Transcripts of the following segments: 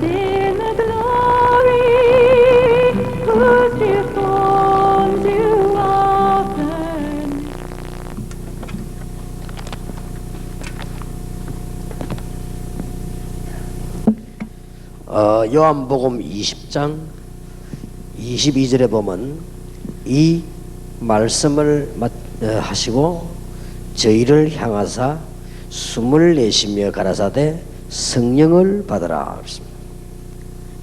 in the glory, whose dear forms you often. 요한복음 20장 22절에 보면 이 말씀을 하시고 저희를 향하사 숨을 내쉬며 가라사대 성령을 받으라 그랬습니다.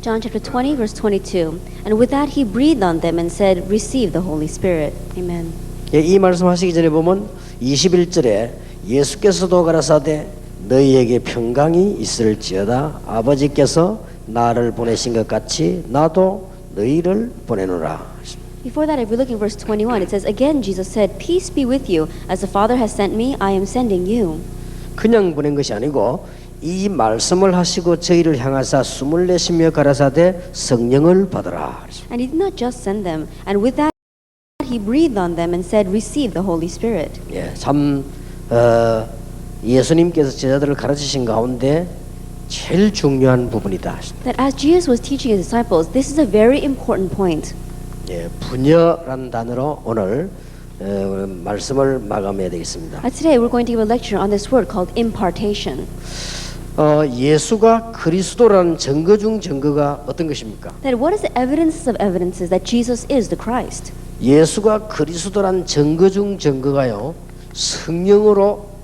John chapter 20 verse 22. And with that he breathed on them and said, receive the Holy Spirit. Amen. 이 말씀하시기 전에 보면 21절에 예수께서도 가라사대 너희에게 평강이 있을지어다 아버지께서 나를 보내신 것 같이 나도 너희를 보내노라. Before that, if we look in verse 21, it says, again Jesus said, peace be with you. As the Father has sent me, I am sending you. 그냥 보낸 것이 아니고 이 말씀을 하시고 저희를 향하사 숨을 내쉬며 가라사대 성령을 받으라. And he did not just send them. And with that, he breathed on them and said, receive the Holy Spirit. 예, 참 예수님께서 제자들을 가르치신 가운데 제일 중요한 부분이다. That as Jesus was teaching his disciples, this is a very important point. 예, 부녀라는 단어로 오늘 말씀을 마감해야 되겠습니다. Today we're going to give a lecture on this word called impartation. 예수가 그리스도라는 증거 중 증거가 어떤 것입니까? That what is the evidence of evidences that Jesus is the Christ? 예수가 그리스도라는 증거 중 증거가요. 성령으로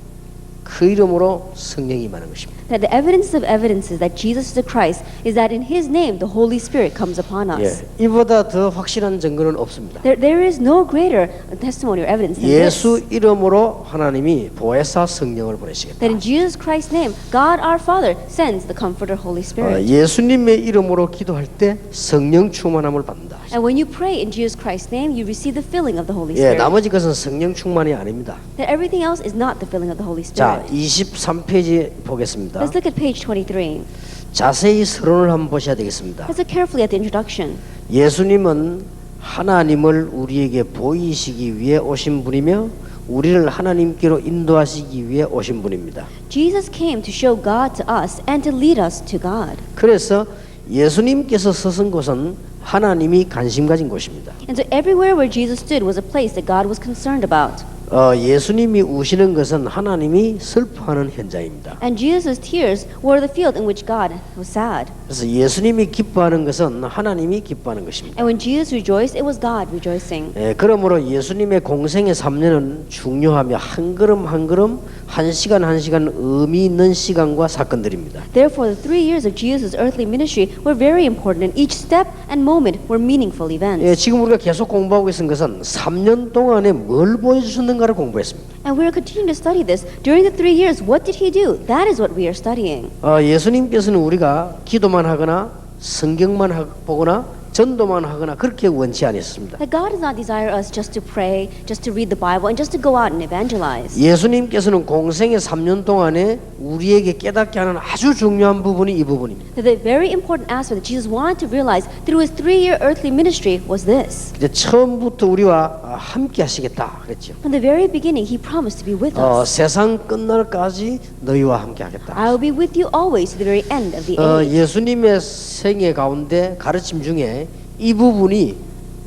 그 이름으로 성령이 임하는 것입니다. That the evidence of evidences that Jesus is the Christ is that in His name the Holy Spirit comes upon us. 예, 이보다 더 확실한 증거는 없습니다. There is no greater testimony or evidence than 예수 this. 이름으로 하나님이 보혜사 성령을 보내시겠다. That in Jesus Christ's name, God our Father sends the Comforter Holy Spirit. 예수님의 이름으로 기도할 때 성령 충만함을 받는다. And when you pray in Jesus Christ's name, you receive the filling of the Holy 예, Spirit. 나머지 것은 성령 충만이 아닙니다. That everything else is not the filling of the Holy 자, Spirit. 23페이지 보겠습니다. Let's look at page 23. 자세히 서론을 한번 보셔야 되겠습니다. Let's look carefully at the introduction. 예수님은 하나님을 우리에게 보이시기 위해 오신 분이며 우리를 하나님께로 인도하시기 위해 오신 분입니다. Jesus came to show God to us and to lead us to God. 그래서 예수님께서 서선 곳은 하나님이 관심 가진 곳입니다. And so everywhere where Jesus stood was a place that God was concerned about. 예수님이 우시는 것은 하나님이 슬퍼하는 현장입니다. And Jesus' tears were the field in which God was sad. 그래서 예수님이 기뻐하는 것은 하나님이 기뻐하는 것입니다. And when Jesus rejoiced, it was God rejoicing. 그러므로 예수님의 공생의 3년은 중요하며 한 걸음 한 걸음 한 시간 한 시간 의미 있는 시간과 사건들입니다. Therefore, the 3 years of Jesus' earthly ministry were very important, and each step and moment were meaningful events. 지금 우리가 계속 공부하고 있는 것은 3년 동안에 뭘 보여주셨는가를 공부했습니다. And we are continuing to study this. During the 3 years, what did he do? That is what we are studying. 예수님께서는 우리가 기도만 하거나 성경만 보거나 전도만 하거나 그렇게 원치 않았습니다. That God does not desire us just to pray, just to read the Bible, and just to go out and evangelize. 예수님께서는 공생의 3년 동안에 우리에게 깨닫게 하는 아주 중요한 부분이 이 부분입니다. That the very important aspect that Jesus wanted to realize through his 3-year earthly ministry was this. 이제 처음부터 우리와 함께 하시겠다 그랬죠. From the very beginning, he promised to be with us. 세상 끝날까지 너희와 함께 하겠다. I will be with you always to the very end of the age. 예수님의 생애 가운데 가르침 중에 이 부분이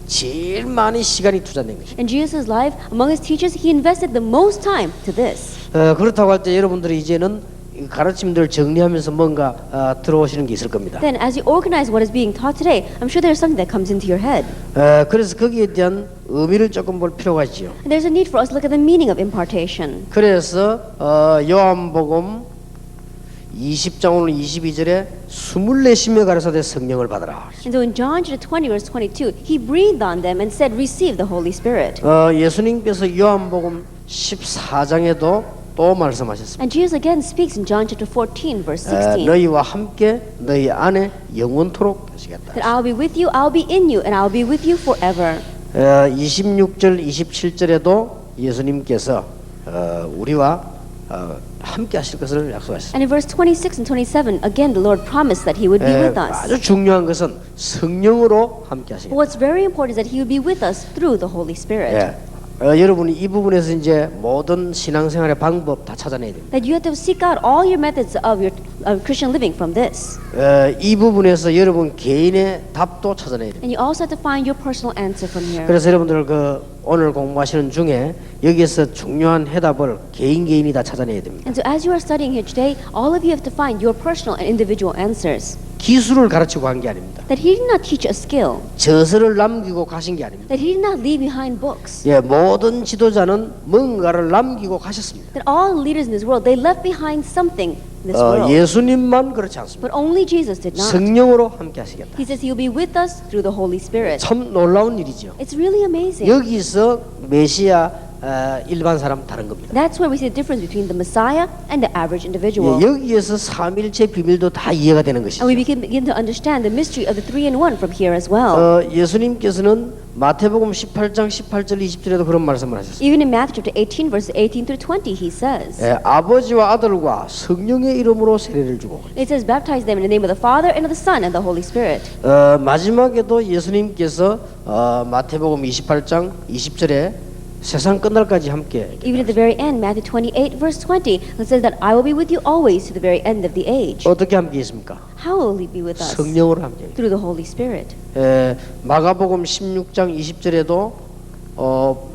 제일 많이 시간이 투자된 것입니다. In Jesus' life, among his teachers, he invested the most time to this. 그렇다고 할 때 여러분들이 이제는 가르침들 정리하면서 뭔가 들어오시는 게 있을 겁니다. Then, as you organize what is being taught today, I'm sure there's something that comes into your head. 그래서 거기에 대한 의미를 조금 볼 필요가 있죠. And there's a need for us to look at the meaning of impartation. 그래서 요한복음 20장 오늘 22절에 숨을 내쉬며 가라사대 성령을 받으라. And so in John chapter 20 verse 22, he breathed on them and said, receive the Holy Spirit. 예수님께서 요한복음 14장에도 또 말씀하셨습니다. And Jesus again speaks in John chapter 14 verse 16. 너희와 함께 너희 안에 영원토록 계시겠다. That I'll be with you, I'll be in you, and I'll be with you forever. 26절 27절에도 예수님께서 우리와 함께 하실 것을 약속하셨습니다. And in verse 26 and 27, again the Lord promised that he would be with us. 아주 중요한 것은 성령으로 함께 하시겠다. But what's very important is that he would be with us through the Holy Spirit. 여러분이 이 부분에서 이제 모든 신앙생활의 방법 다 찾아내야 됩니다. That you have to seek out all your methods of your Christian living from this. 이 부분에서 여러분 개인의 답도 찾아내야 됩니다. And you also have to find your personal answer from here. 그래서 여러분들 그 오늘 공부하시는 중에 여기에서 중요한 해답을 개인이 다 찾아내야 됩니다. And so as you are studying here today, all of you have to find your personal and individual answers. 기술을 가르치고 한 게 아닙니다. That he did not teach a skill. 저서를 남기고 가신 게 아닙니다. That he did not leave behind books. 예, 모든 지도자는 뭔가를 남기고 가셨습니다. That all leaders in this world, they left behind something in this world. 예수님만 그렇지 않습니다. But only Jesus did not. 성령으로 함께 하시겠다. He says he will be with us through the Holy Spirit. 참 놀라운 일이죠. It's really amazing. 여기서 메시아 일반 사람 다른 겁니다. That's where we see the difference between the Messiah and the average 예, individual. 여기에서 삼일체 비밀도 다 이해가 되는 것이죠. And we begin to understand the mystery of the 3-in-1 from here as well. 예수님께서는 마태복음 18장 18절 20절에도 그런 말씀을 하셨어요. Even in Matthew chapter 18, verses 18 through 20, he says, 예, 아버지와 아들과 성령의 이름으로 세례를 주고 it says, baptize them in the name of the Father and of the Son and the Holy Spirit. 마지막에도 예수님께서 마태복음 28장 20절에 세상 끝날까지 함께 Even at the very end, Matthew 28, verse 20, it says that I will be with you always to the very end of the age. 어떻게 함께 있습니까? How will he be with us? 성령으로 함께. Through the Holy Spirit. 마가복음 16장 20절에도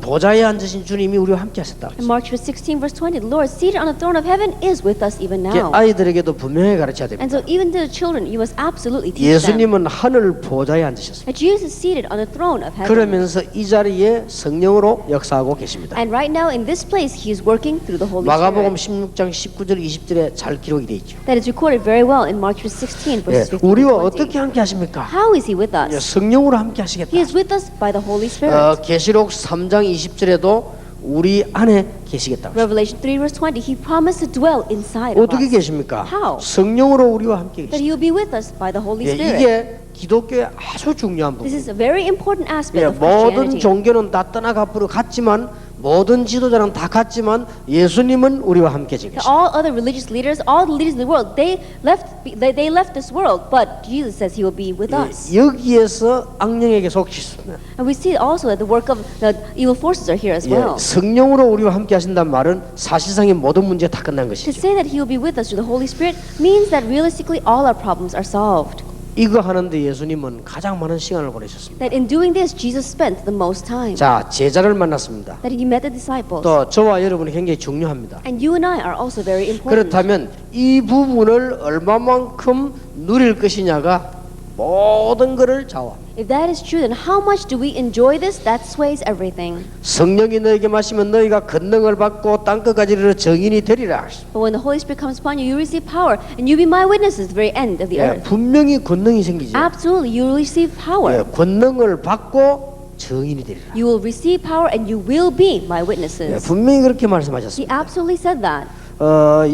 보좌에 앉으신 주님이 우리와 함께 하셨다. In Mark 16, verse 20, the Lord seated on the throne of heaven is with us even now. 아이들에게도 분명히 가르쳐야 됩니다. And so even to the children, you must absolutely teach them. 예수님은 하늘 보좌에 앉으셨습니다. That Jesus is seated on the throne of heaven. 그러면서 이 자리에 성령으로 역사하고 계십니다. And right now in this place, he is working through the Holy 마가복음 Spirit. 16장 19절 20절에 잘 기록이 되어 있죠. That is recorded very well in Mark 16, verses 15 우리와 to 20. 어떻게 함께 하십니까? How is he with us? 성령으로 함께 하시겠다. He is with us by the Holy Spirit. 계시록 3장 20절에도 우리 안에 계시겠다. Revelation 3, verse 20, he promised to dwell inside of 어떻게 us. 계십니까? How? 성령으로 우리와 함께 That 계십니다. he will be with us by the Holy Spirit. 이게 기독교의 아주 중요한 This 부분. is a very important aspect of 모든 Christianity. 종교는 다 떠나가버려 갔지만 모든 지도자는 다 갔지만 예수님은 우리와 함께 That 계십니다. all other religious leaders, all the leaders in the world, they left this world, but Jesus says he will be with us. 여기에서 악령에게 속히십니다. And we see also that the work of the evil forces are here as well. 성령으로 우리와 함께 하신다는 말은 사실상의 모든 문제 다 끝난 To 것이죠. say that he will be with us through the Holy Spirit means that realistically all our problems are solved. 이거 하는데 예수님은 가장 많은 시간을 보내셨습니다. That in doing this, Jesus spent the most time. 자, 제자를 만났습니다. That he met the disciples. 또 저와 여러분이 굉장히 중요합니다. And you and I are also very important. 그렇다면 이 부분을 얼마만큼 누릴 것이냐가 모든 것을 좌우합니다. If that is true, then how much do we enjoy this? That sways everything. 성령이 너에게 마시면 너희가 권능을 받고 땅끝까지 이르러 증인이 되리라. But when the Holy Spirit comes upon you, you receive power, and you be my witnesses at the very end of the earth. 분명히 권능이 생기죠. Absolutely, you will receive power. 권능을 받고 증인이 되리라. You will receive power, and you will be my witnesses. 분명히 그렇게 He 말씀하셨습니다. absolutely said that.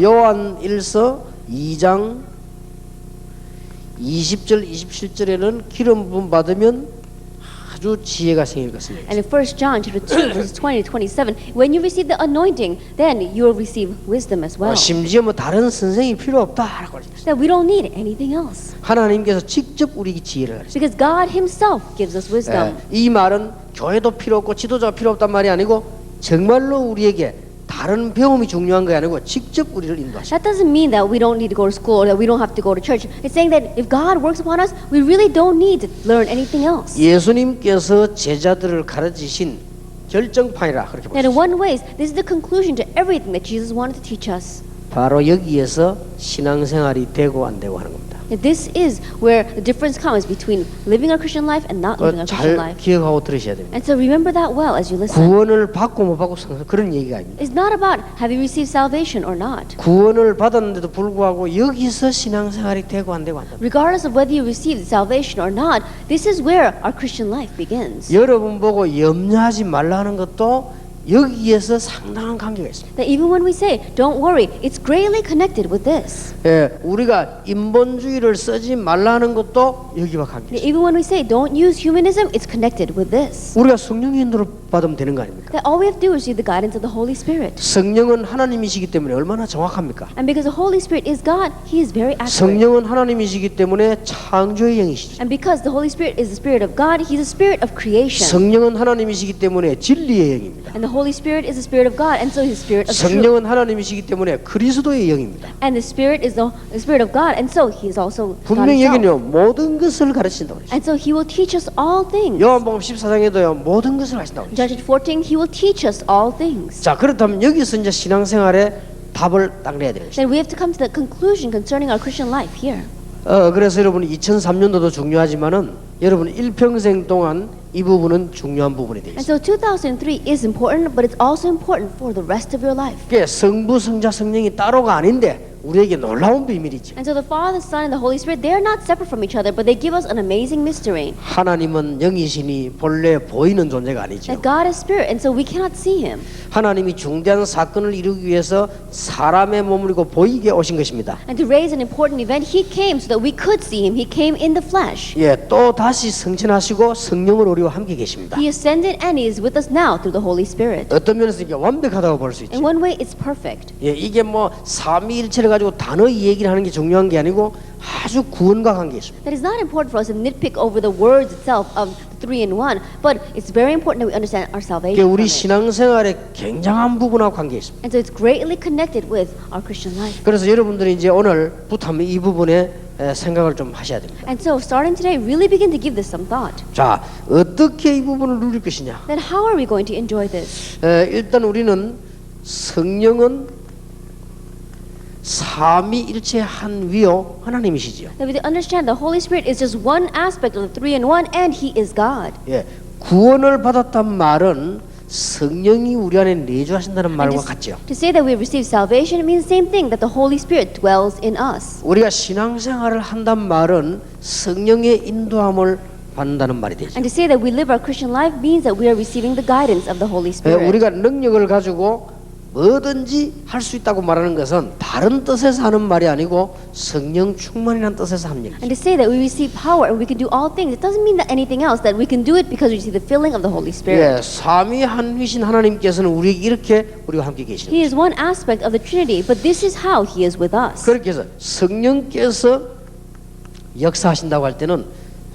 요한 1서 2장 20절 27절에는 기름 부음 받으면 아주 지혜가 생길 것입니다. And in 1 John chapter 2, verses 20 to 27, when you receive the anointing, then you will receive wisdom as well. 심지어 뭐 다른 선생이 필요 없다라고 하셨어요. That we don't need anything else. 하나님께서 직접 우리에게 지혜를 하셨어요. Because God himself gives us wisdom. 이 말은 교회도 필요 없고 지도자가 필요 없단 말이 아니고 정말로 우리에게 다른 배움이 중요한 게 아니고 직접 우리를 인도하십니다. That doesn't mean that we don't need to go to school or that we don't have to go to church. It's saying that if God works upon us, we really don't need to learn anything else. 예수님께서 제자들을 가르치신 결정판이라 그렇게 That in 보시죠. one way, this is the conclusion to everything that Jesus wanted to teach us. 바로 여기에서 신앙생활이 되고 안 되고 하는 겁니다. This is where the difference comes between living a Christian life and not living a Christian 잘 life. 기억하고 들으셔야 됩니다. And so remember that well as you listen. 구원을 받고 못 받고 그런 얘기가 아닙니다. It's not about have you received salvation or not. 구원을 받았는데도 불구하고 여기서 신앙생활이 되고 안 되고 한다. Regardless of whether you received salvation or not, this is where our Christian life begins. 여러분 보고 염려하지 말라는 것도 여기에서 상당한 관계가 있습니다. That even when we say, don't worry, it's greatly connected with this. 우리가 인본주의를 쓰지 말라는 것도 여기와 관계가 That 있습니다. even when we say, don't use humanism, it's connected with this. 우리가 성령의 인도를 받으면 되는 거 아닙니까? That all we have to do is receive the guidance of the Holy Spirit. 성령은 하나님이시기 때문에 얼마나 정확합니까? And because the Holy Spirit is God, He is very accurate. 성령은 하나님이시기 때문에 창조의 영이시죠. And because the Holy Spirit is the Spirit of God, He's the Spirit of creation. 성령은 하나님이시기 때문에 진리의 영입니다. And the Holy Spirit is the Spirit of God, and so He's the Spirit of truth. 성령은 하나님이시기 때문에 그리스도의 영입니다. And the Spirit is the Spirit of God, and so He is also God 분명히 Himself. 여기는요 모든 것을 가르친다고 그랬어요. And so He will teach us all things. 요한복음 14장에도요 모든 것을 가르친다고 그랬어요. Judge 14, He will teach us all things. 자 그렇다면 여기서 이제 신앙생활에 답을 딱 내야 되는 것이죠. Then we have to come to the conclusion concerning our Christian life here. 그래서 여러분 2003년도도 중요하지만은 여러분 일평생 동안 이 부분은 중요한 부분이 And so 되겠습니다. 2003 is important, but it's also important for the rest of your life. 그게 성부, 성자, 성령이 따로가 아닌데 우리에게 놀라운 비밀이죠. And so the Father, Son, and the Holy Spirit, they are not separate from each other, but they give us an amazing mystery. 하나님은 영이시니 본래 보이는 존재가 아니죠. That God is Spirit, and so we cannot see Him. 하나님이 중대한 사건을 이루기 위해서 사람의 몸을 입고 보이게 오신 것입니다. And to raise an important event, He came so that we could see Him. He came in the flesh. 예, 또 다시 승천하시고 성령으로 우리와 함께 계십니다. He ascended, and He is with us now through the Holy Spirit. 어떤 면에서 이게 완벽하다고 볼 수 있죠. In one way, it's perfect. 예, 이게 뭐 삼위일체를 가지고 단어의 얘기를 하는 게 중요한 게 아니고 아주 구원과 관계 있습니다. That is not important for us to nitpick over the words itself of the 3-in-1, but it's very important that we understand our 이게 salvation from 우리 it. 신앙생활의 굉장한 부분하고 관계 있습니다. And so it's greatly connected with our Christian life. 그래서 여러분들이 이제 오늘부터 한번 이 부분에 생각을 좀 하셔야 됩니다. And so starting today, really begin to give this some thought. 자, 어떻게 이 부분을 누릴 것이냐? Then how are we going to enjoy this? 일단 우리는 성령은 삼위일체 한 위요 하나님이시지요. That we understand the Holy Spirit is just one aspect of the 3-in-1, and He is God. 예, 구원을 받았단 말은 성령이 우리 안에 내주하신다는 말과 같죠. To say that we have received salvation, it means the same thing, that the Holy Spirit dwells in us. 우리가 신앙생활을 한단 말은 성령의 인도함을 받는다는 말이 되죠. And to say that we live our Christian life means that we are receiving the guidance of the Holy 예, Spirit. 우리가 능력을 가지고 뭐든지 할 수 있다고 말하는 것은 다른 뜻에서 하는 말이 아니고 성령 충만이라는 뜻에서 하는 얘기죠. And to say that we receive power and we can do all things, it doesn't mean that anything else, that we can do it because we receive the filling of the Holy Spirit. 예, 삼위한위신 하나님께서는 우리에게 이렇게 우리와 함께 계시는 He 거죠. is one aspect of the Trinity, but this is how He is with us. 그렇게 해서 성령께서 역사하신다고 할 때는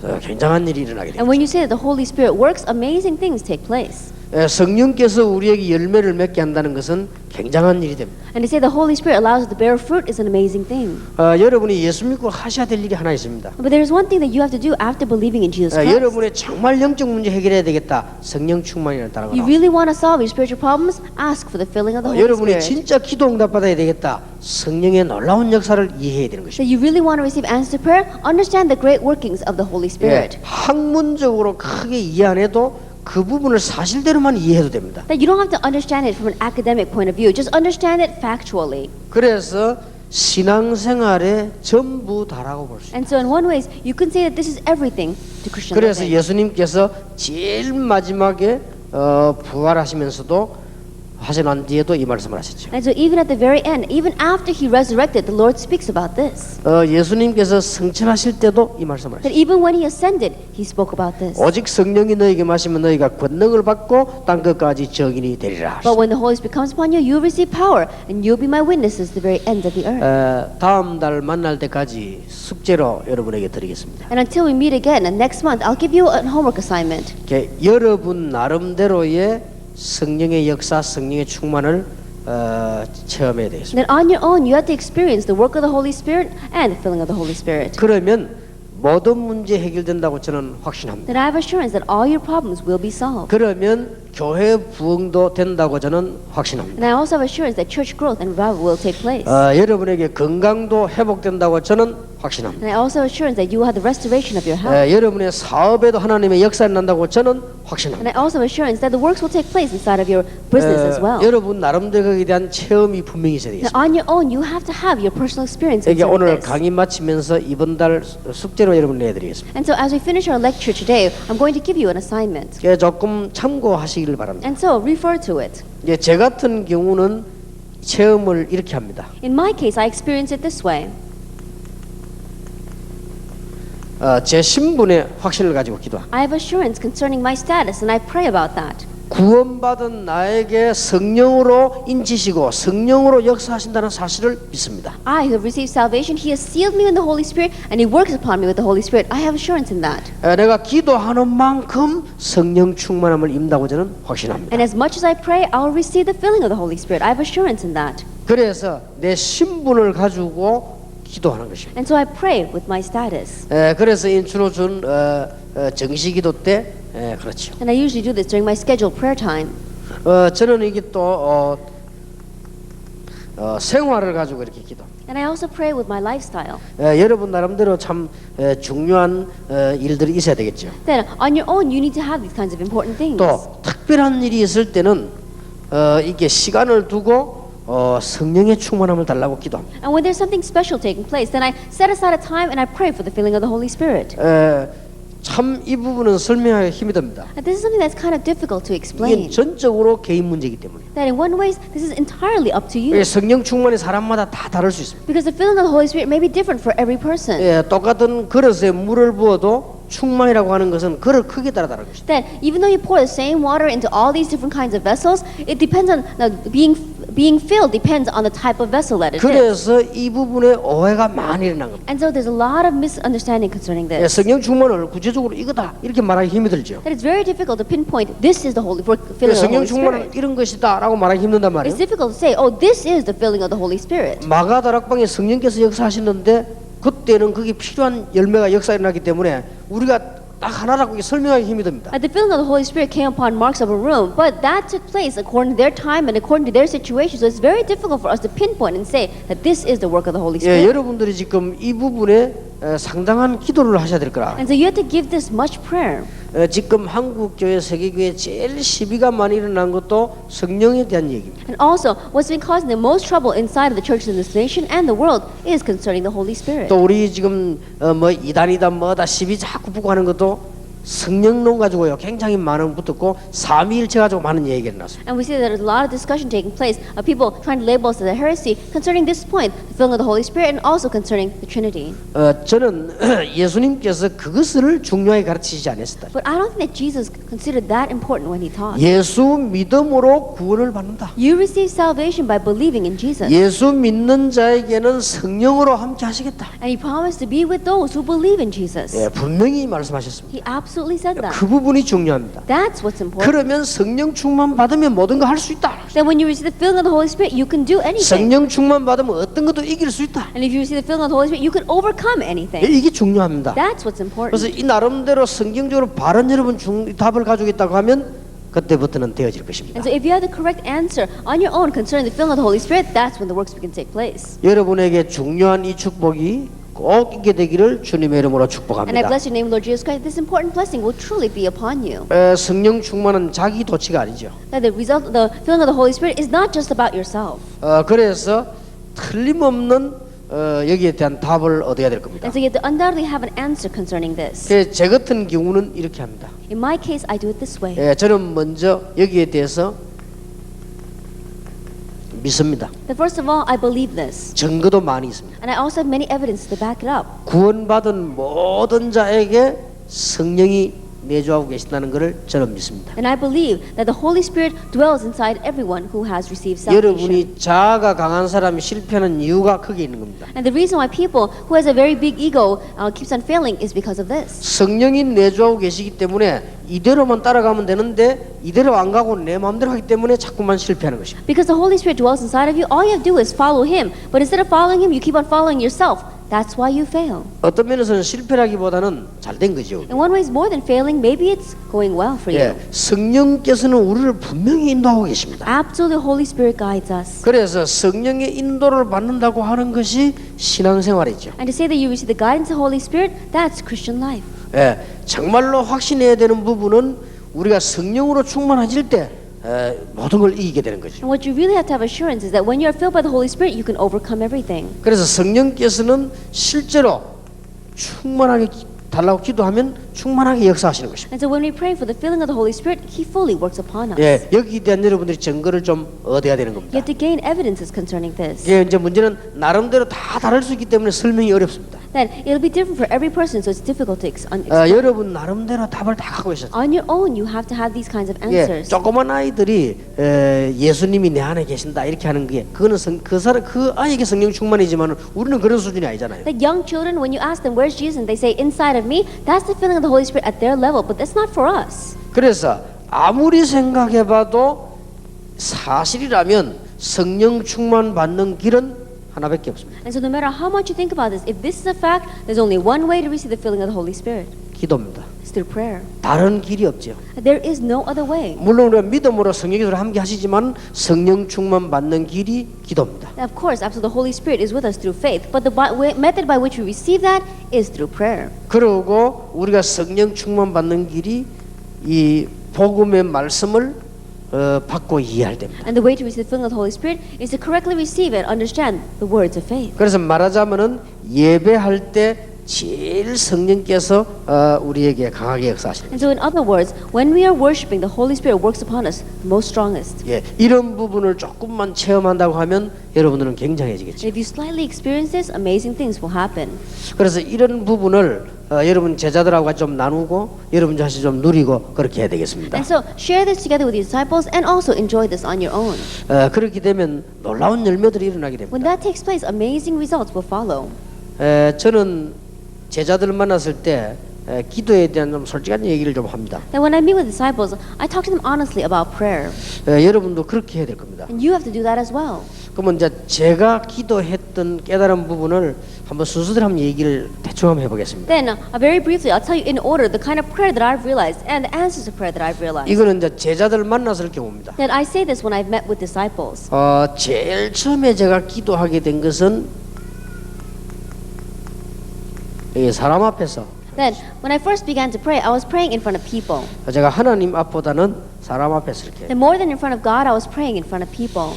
굉장한 일이 일어나게 And 됩니다. when you say that the Holy Spirit works, amazing things take place. 성령께서 우리에게 열매를 맺게 한다는 것은 굉장한 일이 됩니다. And to say the Holy Spirit allows us to bear fruit is an amazing thing. 여러분이 예수 믿고 하셔야 될 일이 하나 있습니다. But there is one thing that you have to do after believing in Jesus Christ. 여러분의 정말 영적 문제 해결해야 되겠다. 성령 충만이라는 단어가 You 나옵니다. really want to solve your spiritual problems? Ask for the filling of the Holy 여러분이 Spirit. 진짜 기도 응답 받아야 되겠다. 성령의 놀라운 역사를 이해해야 되는 것입니다. That you really want to receive answer to prayer? Understand the great workings of the Holy Spirit. 학문적으로 크게 이해 안 해도 그 부분을 사실대로만 이해해도 됩니다. That you don't have to understand it from an academic point of view. Just understand it factually. 그래서 신앙생활의 전부 다라고 볼 수 있어요. And so in one way, you can say that this is everything to Christian 그래서 living. 예수님께서 제일 마지막에 부활하시면서도 하시고 난 뒤에도 이 말씀을 하셨죠. And so even at the very end, even after He resurrected, the Lord speaks about this. 예수님께서 승천하실 때도 이 말씀을 That 하셨죠. even when He ascended, He spoke about this. 오직 성령이 너에게 마시면 너희가 권능을 받고 땅 끝까지 증인이 되리라. But when the Holy Spirit comes upon you, you will receive power, and you'll be my witnesses to the very ends of the earth. 다음 달 만날 때까지 숙제로 여러분에게 드리겠습니다. And until we meet again, and next month, I'll give you a homework assignment. 여러분 나름대로의 성령의 역사, 성령의 충만을 체험해야 되겠습니다. Then on your own, you have to experience the work of the Holy Spirit and the filling of the Holy Spirit. 그러면 모든 문제 해결된다고 저는 확신합니다. Then I have assurance that all your problems will be solved. 그러면 교회 부흥도 된다고 저는 확신합니다. And I also have assurance that church growth and revival will take place. 여러분에게 건강도 회복된다고 저는 확신합니다. And I also have assurance that you will have the restoration of your health. 여러분의 사업에도 하나님의 역사가 난다고 저는 And 확신합니다. I also have assurance that the works will take place inside of your business as well. 여러분 나름대로에 대한 체험이 분명히 있어야 Now 되겠습니다. on your own, you have to have your personal experience 이게 concerning 오늘 this. 강의 마치면서 이번 달 숙제로 여러분 내드리겠습니다. And so as we finish our lecture today, I'm going to give you an assignment. 조금 참고하시기를 바랍니다. And so refer to it. 제 같은 경우는 체험을 이렇게 합니다. In my case, I experience it this way. 제 신분의 확신을 가지고 기도합니다. I have assurance concerning my status, and I pray about that. 구원받은 나에게 성령으로 인치시고 성령으로 역사하신다는 사실을 믿습니다. I who have received salvation, He has sealed me in the Holy Spirit, and He works upon me with the Holy Spirit. I have assurance in that. 내가 기도하는 만큼 성령 충만함을 입는다고 저는 확신합니다. And as much as I pray, I will receive the filling of the Holy Spirit. I have assurance in that. 그래서 내 신분을 가지고 기도하는 것입니다. And so I pray with my status. 그래서 주로 준 정시기도 때 그렇죠. And I usually do this during my scheduled prayer time. 저는 이게 또 생활을 가지고 이렇게 기도. And I also pray with my lifestyle. 여러분 나름대로 참 중요한 일들이 있어야 되겠죠. Then on your own, you need to have these kinds of important things. 또 특별한 일이 있을 때는 이게 시간을 두고 성령의 충만함을 달라고 기도합니다. And when there's something special taking place, then I set aside a time and I pray for the filling of the Holy Spirit. 참 이 부분은 설명하기 힘이 듭니다. And this is something that's kind of difficult to 이게 explain. 전적으로 개인 문제이기 때문에. That in one way, this is entirely up to you. 성령 충만이 사람마다 다 다를 수 있습니다. Because the filling of the Holy Spirit may be different for every person. 똑같은 그릇에 물을 부어도 충만이라고 하는 것은 그릇 크기에 따라 다른 것입니다. That even though you pour the same water into all these different kinds of vessels, it depends on being filled depends on the type of vessel that it is. 그래서 이 부분에 오해가 많이 일어난 겁니다. And so there's a lot of misunderstanding concerning this. 성령 충만을 구체적으로 이거다 이렇게 말하기 힘이 들죠. That it's very difficult to pinpoint this is the Holy filling of the 성령 Holy 충만은 Spirit. 이런 것이다라고 말하기 힘든단 It's 말이에요. difficult to say, oh, this is the filling of the Holy Spirit. 마가 다락방에 성령께서 역사하시는데 그때는 그게 필요한 열매가 역사 일어나기 때문에 우리가 딱 하나라고 설명하기 힘이 듭니다. The filling of the Holy Spirit came upon Mark's upper room, but that took place according to their time and according to their situation. So it's very difficult for us to pinpoint and say that this is the work of the Holy Spirit. 여러분들이 지금 이 부분에 상당한 기도를 하셔야 될 거라. And so you have to give this much prayer. 지금 한국 교회, 세계 교회 제일 시비가 많이 일어난 것도 성령에 대한 얘기입니다. And also, what's been causing the most trouble inside of the churches in this nation and the world is concerning the Holy Spirit. 또 우리 지금 뭐 이단이다 뭐다 시비 자꾸 붙고 하는 것도 성령론 가지고요 굉장히 많은 붙었고 삼위일체 가지고 많은 얘기가 났습니다. And we see that there's a lot of discussion taking place of people trying to label us as a heresy concerning this point, the filling of the Holy Spirit, and also concerning the Trinity. 저는 예수님께서 그것을 중요하게 가르치지 않았다. But I don't think that Jesus considered that important when he taught. 예수 믿음으로 구원을 받는다. You receive salvation by believing in Jesus. 예수 믿는 자에게는 성령으로 함께 하시겠다. And he promised to be with those who believe in Jesus. 분명히 말씀하셨습니다. He absolutely said that. 그 부분이 중요합니다. That's what's important. 그러면 성령 충만 받으면 모든 거 할 수 있다. That when you receive the filling of the Holy Spirit, you can do anything. 성령 충만 받으면 어떤 것도 이길 수 있다. And if you receive the filling of the Holy Spirit, you can overcome anything. 이게 중요합니다. That's what's important. 그래서 이 나름대로 성경적으로 바른 여러분 답을 가지고 있다고 하면 그때부터는 되어질 것입니다. And so if you have the correct answer on your own concerning the filling of the Holy Spirit, that's when the works begin to take place. 여러분에게 중요한 이 축복이 꼭 있게 되기를 주님의 이름으로 And I 축복합니다. bless your name, Lord Jesus Christ. This important blessing will truly be upon you. 성령 충만은 자기 도치가 아니죠. That the result, the filling of the Holy Spirit is not just about yourself. 그래서 틀림없는 여기에 대한 답을 얻어야 될 겁니다. And so you have to undoubtedly have an answer concerning this. 제 같은 경우는 이렇게 합니다. In my case, I do it this way. 저는 먼저 여기에 대해서 믿습니다. That first of all, I believe this. 증거도 많이 있습니다. And I also have many evidence to back it up. 구원받은 모든 자에게 성령이 내주하고 계신다는 것을 저는 믿습니다. And I believe that the Holy Spirit dwells inside everyone who has received salvation. 여러분이 자아가 강한 사람이 실패하는 이유가 거기에 있는 겁니다. And the reason why people who has a very big ego keeps on failing is because of this. 성령이 내주하고 계시기 때문에 이대로만 따라가면 되는데 이대로 안 가고 내 마음대로 하기 때문에 자꾸만 실패하는 것입니다. Because the Holy Spirit dwells inside of you, all you have to do is follow Him. But instead of following Him, you keep on following yourself. That's why you fail. 어떤 면에서는 실패라기보다는 잘된 거죠. In one way, it's more than failing. Maybe it's going well for you. 성령께서는 우리를 분명히 인도하고 계십니다. Absolutely, the Holy Spirit guides us. 그래서 성령의 인도를 받는다고 하는 것이 신앙생활이죠. And to say that you receive the guidance of the Holy Spirit, that's Christian life. 정말로 확신해야 되는 부분은 우리가 성령으로 충만해질 때 모든 걸 이기게 되는 거죠. And what you really have to have assurance is that when you are filled by the Holy Spirit, you can overcome everything. 그래서 성령께서는 실제로 충만하게 달라고 기도하면 충만하게 역사하시는 것입니다. And so when we pray for the filling of the Holy Spirit, He fully works upon us. 여기에 대한 여러분들이 증거를 좀 얻어야 되는 You 겁니다. have to gain evidences concerning this. 이제 문제는 나름대로 다 다를 수 있기 때문에 설명이 어렵습니다. then it'll be different for every person, so it's difficult to 여러분 나름대로 답을 다 갖고 계셨죠. On your own, you have to have these kinds of 예, answers. 조그만 아이들이 예수님이 내 안에 계신다 이렇게 하는 게 그거는 그 아이에게 성령 충만이지만 우리는 그런 수준이 아니잖아요. That young children, when you ask them, where's Jesus? And they say, inside of me, that's the feeling of the Holy Spirit at their level, but that's not for us. 그래서 아무리 생각해봐도 사실이라면 성령 충만 받는 길은 하나밖에 없습니다. And so no matter how much you think about this, if this is a fact, there's only one way to receive the filling of the Holy Spirit. 기도입니다. It's through prayer. 다른 길이 없죠. There is no other way. 물론 우리가 믿음으로 성령 기도를 함께 하시지만 성령 충만 받는 길이 기도입니다. Now, of course, absolutely, the Holy Spirit is with us through faith, but the method by which we receive that is through prayer. 그리고 우리가 성령 충만 받는 길이 이 복음의 말씀을 받고 이해할 때입니다. And the way to receive the filling of the Holy Spirit is to correctly receive and understand the words of faith. 그래서 말하자면은 예배할 때 제일 성령께서 우리에게 강하게 역사하시는 And so, in other words, when we are worshiping, the Holy Spirit works upon us the most strongest. 예, 이런 부분을 조금만 체험한다고 하면 여러분들은 굉장해지겠죠. And if you slightly experience this, amazing things will happen. 그래서 이런 부분을 여러분 제자들하고 같이 좀 나누고 여러분 자신이 좀 누리고 그렇게 해야 되겠습니다. And so, share this together with your disciples and also enjoy this on your own. 그렇게 되면 놀라운 열매들이 일어나게 됩니다. When that takes place, amazing results will follow. 저는 제자들을 만났을 때 기도에 대한 좀 솔직한 얘기를 좀 합니다. That when I meet with disciples, I talk to them honestly about prayer. 여러분도 그렇게 해야 될 겁니다. And you have to do that as well. 그러면 이제 제가 기도했던 깨달은 부분을 한번 순서대로 한번 얘기를 대충 한번 해보겠습니다. Then, very briefly, I'll tell you in order the kind of prayer that I've realized and the answers to prayer that I've realized. 이거는 이제 제자들 만났을 경우입니다. That I say this when I've met with disciples. 제일 처음에 제가 기도하게 된 것은 사람 앞에서 Then, when I first began to pray, I was praying in front of people. 제가 하나님 앞보다는 사람 앞에서 이렇게 Then, more than in front of God, I was praying in front of people.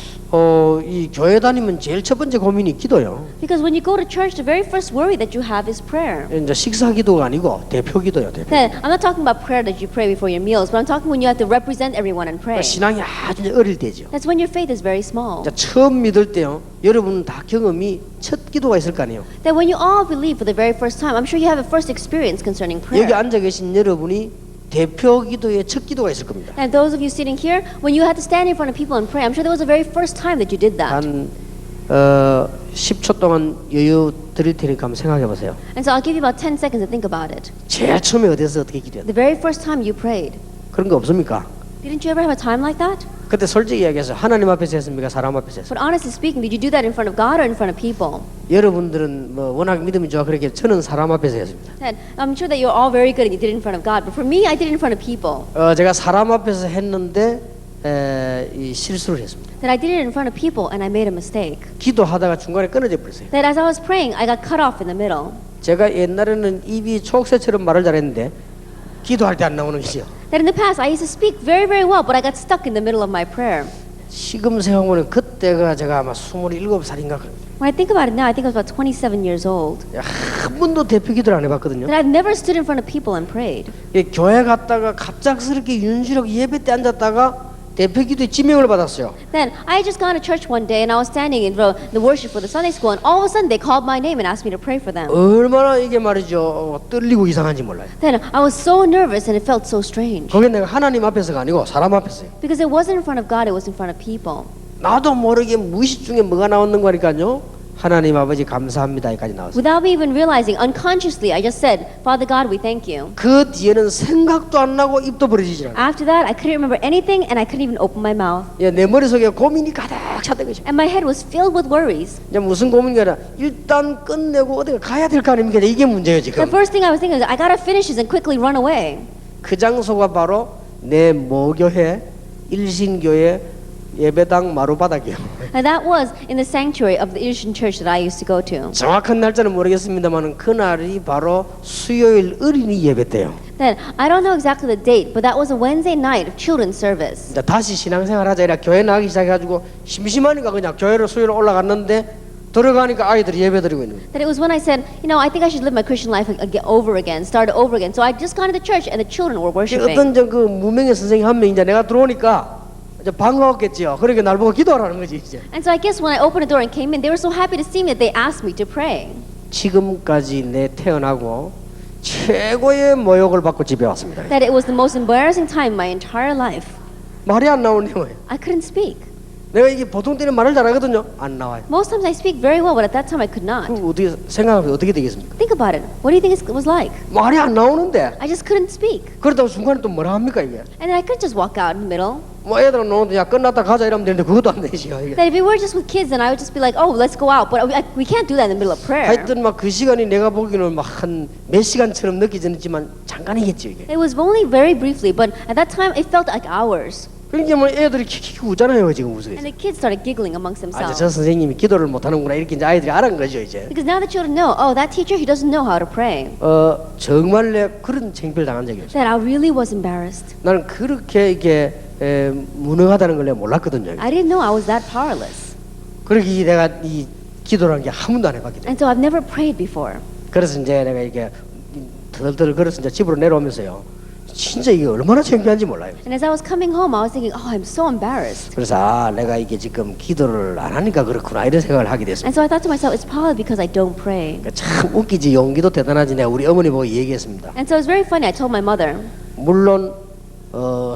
이 교회 다니면 제일 첫 번째 고민이 기도요. Because when you go to church, the very first worry that you have is prayer. 이제 식사 기도가 아니고 대표 기도요. 대표. Then, I'm not talking about prayer that you pray before your meals, but I'm talking when you have to represent everyone and pray. 신앙이 아주 어릴 때죠. That's when your faith is very small. 자, 처음 믿을 때요. 여러분 다 경험이 첫 기도가 있을 거 아니에요. That when you all believe for the very first time, I'm sure you have a first experience concerning 여기 prayer. 앉아 계신 여러분이 대표 기도의 첫 기도가 있을 겁니다. And those of you sitting here, when you had to stand in front of people and pray, I'm sure there was the very first time that you did that. 한 10초 동안 여유 드릴 테니까 한번 생각해 보세요. And so I'll give you about 10 seconds to think about it. 제일 처음에 어디서 어떻게 기도했나? The very first time you prayed. 그런 거 없습니까? Didn't you ever have a time like that? 그때 솔직히 이야기해서 하나님 앞에서 했습니까? 사람 앞에서 했습니까? But honestly speaking, did you do that in front of God or in front of people? 여러분들은 뭐 워낙 믿음이 좋아 그렇게 저는 사람 앞에서 했습니다. And I'm sure that you're all very good and you did it in front of God. But for me, I did it in front of people. 제가 사람 앞에서 했는데 이 실수를 했습니다. That I did it in front of people and I made a mistake. 기도하다가 중간에 끊어져 버렸어요. That as I was praying, I got cut off in the middle. 제가 옛날에는 입이 초록새처럼 말을 잘했는데 기도할 때 안 나오는 거죠. That in the past, I used to speak very, very well, but I got stuck in the middle of my prayer. 지금 생각하면 그때가 제가 아마 27살인가 When I think about it now, I think I was about 27 years old. 한 번도 대표 기도를 안 해봤거든요. That I've never stood in front of people and prayed. 교회 갔다가 갑작스럽게 윤시력 예배 때 앉았다가 대표 기도에 지명을 받았어요. Then I had just gone to church one day and I was standing in the worship for the Sunday school and all of a sudden they called my name and asked me to pray for them. 얼마나 이게 말이죠 떨리고 이상한지 몰라요. Then I was so nervous and it felt so strange. 거기 내가 하나님 앞에서가 아니고 사람 앞에서요. Because it wasn't in front of God, it was in front of people. 나도 모르게 무의식 중에 뭐가 나오는 거니까요. 하나님 아버지 감사합니다 여기까지 나왔어요. Without me even realizing, unconsciously, I just said, Father God, we thank you. 그 뒤에는 생각도 안 나고 입도 벌어지지 않아요. After that, I couldn't remember anything and I couldn't even open my mouth. 내 머릿속에 고민이 가득 찼던 것이죠. And my head was filled with worries. 이제 무슨 고민이 아니라 일단 끝내고 어디 가야 될 거 아닙니까? 이게 문제예요 The 지금. first thing I was thinking was, I gotta finish this and quickly run away. 그 장소가 바로 내 모교회 일신교회 예배당 마루바닥이요. And that was in the sanctuary of the Asian church that I used to go to. 정확한 날짜는 모르겠습니다만 그날이 바로 수요일 어린이 예배 때요. Then, I don't know exactly the date, but that was a Wednesday night of children's service. 이제 다시 신앙생활하자 이라 교회 나가기 시작해가지고 심심하니까 그냥 교회로 수요일 올라갔는데 들어가니까 아이들이 예배 드리고 있는 거예요. That it was when I said, you know, I think I should live my Christian life over again, start over again. So I just got into church and the children were worshiping. 어떤 그 무명의 선생님 한 명 이제 내가 들어오니까 이제 반가웠겠지요. 그러니까 날 보고 기도하라는 거지 이제. And so I guess when I opened the door and came in, they were so happy to see me that they asked me to pray. 지금까지 내 태어나고 최고의 모욕을 받고 집에 왔습니다. That it was the most embarrassing time in my entire life. 말이 안 나오네요. I couldn't speak. 내가 이게 보통 때는 말을 잘하거든요. 안 나와요. Most times I speak very well, but at that time I could not. 그 어떻게 생각하면 어떻게 되겠습니까? Think about it. What do you think it was like? 말이 안 나오는데 I just couldn't speak. 그러다가 순간에 또 뭐라 합니까 이게? And then I could just walk out in the middle. 뭐 애들은 노는데 야 끝났다 가자 이러면 되는데 그것도 안 되지요. 이게. That if we were just with kids, then I would just be like, oh, let's go out. But we can't do that in the middle of prayer. 하여튼 막 그 시간이 내가 보기에는 막 한 몇 시간처럼 느껴지지만 잠깐이겠죠 이게. It was only very briefly, but at that time it felt like hours. 그러니까 뭐 애들이 키키키 웃잖아요 지금 웃어요. And the kids started giggling amongst 아, themselves. 저 선생님이 기도를 못하는구나 이렇게 이제 아이들이 알은 거죠 이제. Because now the children know, oh, that teacher, he doesn't know how to pray. 정말 내 그런 창피를 당한 적이 없어요. That I really was embarrassed. 나는 그렇게 이게 무능하다는 걸 내가 몰랐거든요. I didn't know I was that powerless. 그러기 내가 이 기도라는 게 한 번도 안 해봤기 때문에. And so I've never prayed before. 그래서 이제 내가 이게 덜덜 걸어서 이제 집으로 내려오면서요. 진짜 이게 얼마나 창피한지 몰라요. And as I was coming home, I was thinking, oh, I'm so embarrassed. 그래서 아 내가 이게 지금 기도를 안 하니까 그렇구나 이런 생각을 하게 됐습니다. And so I thought to myself, it's probably because I don't pray. 그러니까 참 웃기지 용기도 대단하지 내가 우리 어머니 보고 얘기했습니다. And so it was very funny. I told my mother. 물론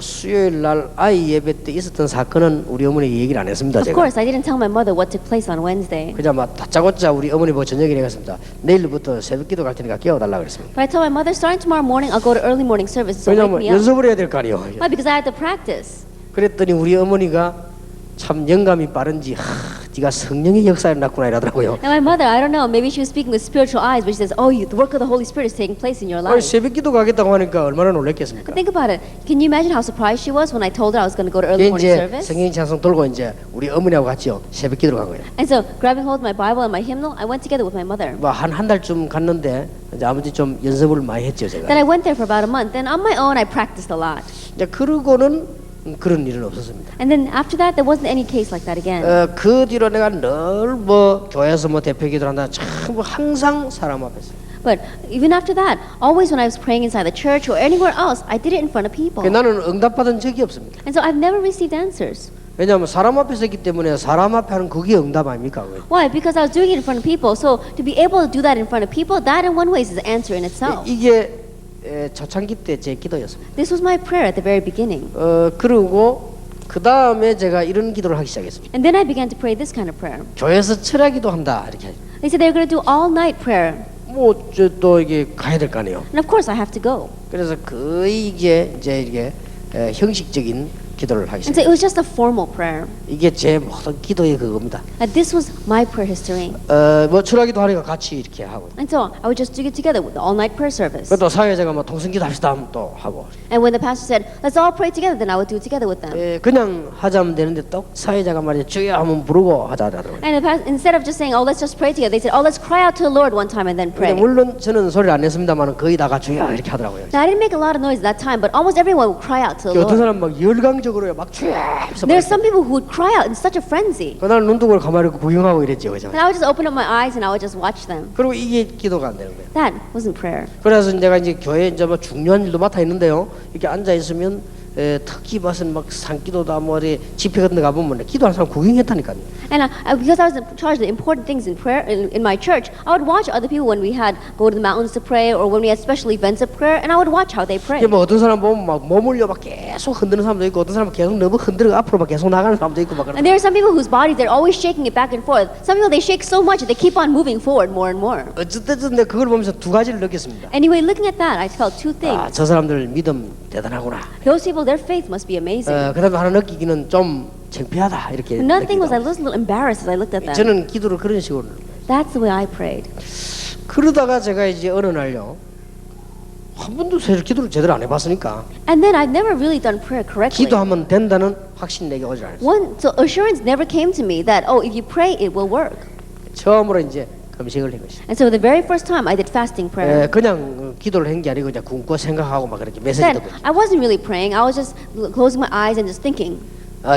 수요일 날 아이 예배 때 있었던 사건은 우리 어머니에게 얘기를 안 했습니다. Of 제가. course, I didn't tell my mother what took place on Wednesday. 그냥 막 다짜고짜 우리 어머니 보고 저녁에 내갔습니다. 내일부터 새벽기도 갈 테니까 깨워달라 그랬습니다. But I told my mother, starting tomorrow morning, I'll go to early morning service. So wake 왜냐면 me up. 연습을 해야 될 거 아니에요. Why? Because I had to practice. 그랬더니 우리 어머니가 참 영감이 빠른지 네가 성령의 역사를 났구나 이러더라고요. And my mother, I don't know, maybe she was speaking with spiritual eyes, but she says, oh, the work of the Holy Spirit is taking place in your 아니, life. 새벽기도 가겠다고 하니까 얼마나 놀랐겠습니까? But think about it. Can you imagine how surprised she was when I told her I was going to go to early morning 이제 service? 성경 찬송 들고 이제 우리 어머니하고 같이요 새벽기도를 간 거예요. And so, grabbing hold of my Bible and my hymnal, I went together with my mother. 뭐 한 달쯤 갔는데 이제 아무튼 좀 연습을 많이 했죠 Then 제가. I went there for about a month, and on my own, I practiced a lot. 이제 그러고는 그런 일은 없었습니다. And then after that, there wasn't any case like that again. 그 뒤로 내가 늘 뭐 교회에서 뭐 대표기도를 한다 참 뭐 항상 사람 앞에서. But even after that, always when I was praying inside the church or anywhere else, I did it in front of people. 나는 응답받은 적이 없습니다. And so I've never received answers. 왜냐하면 사람 앞에서 했기 때문에 사람 앞에 하는 그게 응답 아닙니까? Why? Because I was doing it in front of people. So to be able to do that in front of people, that in one way is an answer in itself. 이게 초창기 때 제 기도였습니다. This was my prayer at the very beginning. 그리고 그 다음에 제가 이런 기도를 하기 시작했습니다. And then I began to pray this kind of prayer. 교회에서 철야기도 한다 이렇게. They said they were going to do all night prayer. 뭐 또 이게 가야 될 거 아니에요. And of course I have to go. 그래서 거의 이제 이게 형식적인 기도를 하기 And so 시작했어요. it was just a formal prayer. 이게 제 모든 기도의 그겁니다. And this was my prayer history. 뭐 철야기도 하니까 같이 이렇게 하고. And so I would just do it together with the all-night prayer service. 또 사회자가 뭐 통성기도 합시다 하면 또 하고. And when the pastor said, let's all pray together, then I would do it together with them. 그냥 하자면 되는데 또 사회자가 말이야 주여 하면 부르고 하자 하더라고요. And instead of just saying, oh, let's just pray together, they said, oh, let's cry out to the Lord one time and then pray. 물론 저는 소리를 안 냈습니다만 거의 다가 주여 이렇게 하더라고요. Now, I didn't make a lot of noise at that time, but almost everyone would cry out to the 어떤 Lord. 사람 막 열광적으로요 막 주여. There are some people who would cry out in such a frenzy. 그날 눈뜨고 가만히 구경하고 이랬죠, 그죠? And I would just open up my eyes and I would just watch them. 그리고 이게 기도가 안 되는 거예요. That wasn't prayer. 그래서 내가 이제 교회에 이제 뭐 중요한 일도 맡아 있는데요. 이렇게 앉아 있으면 특히 무슨 막 산기도다 뭐 어디 집회 같은 데 가보면 기도하는 사람 구경했다니까요. And because I was in charge of the important things in prayer in my church, I would watch other people when we had go to the mountains to pray or when we had special events of prayer, and I would watch how they pray. 뭐 어떤 사람 보면 막 몸을요 막 계속 흔드는 사람도 있고 어떤 사람은 계속 너무 흔들어 앞으로 막 계속 나가는 사람도 있고 막 그런. And there are some people whose bodies they're always shaking it back and forth. Some people they shake so much that they keep on moving forward more and more. 어쨌든 내가 그걸 보면서 두 가지를 느꼈습니다. Anyway, looking at that, I felt two things. 아, 저 사람들 믿음 대단하구나. Those people, their faith must be amazing. 그다음에 하나 느끼기는 좀 창피하다 이렇게. Another thing was I 느끼고. was a little embarrassed as I looked at them. 저는 기도를 그런 식으로. That's the way I prayed. 그러다가 제가 이제 어느 날요 한 번도 기도를 제대로 안 해봤으니까 And then I've never really done prayer correctly. 기도하면 된다는 확신 내게 오지 않았어요. So assurance never came to me that if you pray, it will work. 처음으로 이제 금식을 한 것이. And so the very first time I did fasting prayer. 그냥 기도를 한 게 아니고 그냥 굶고 생각하고 막 그렇게 메시지 Then 듣고. I wasn't really praying. I was just closing my eyes and just thinking.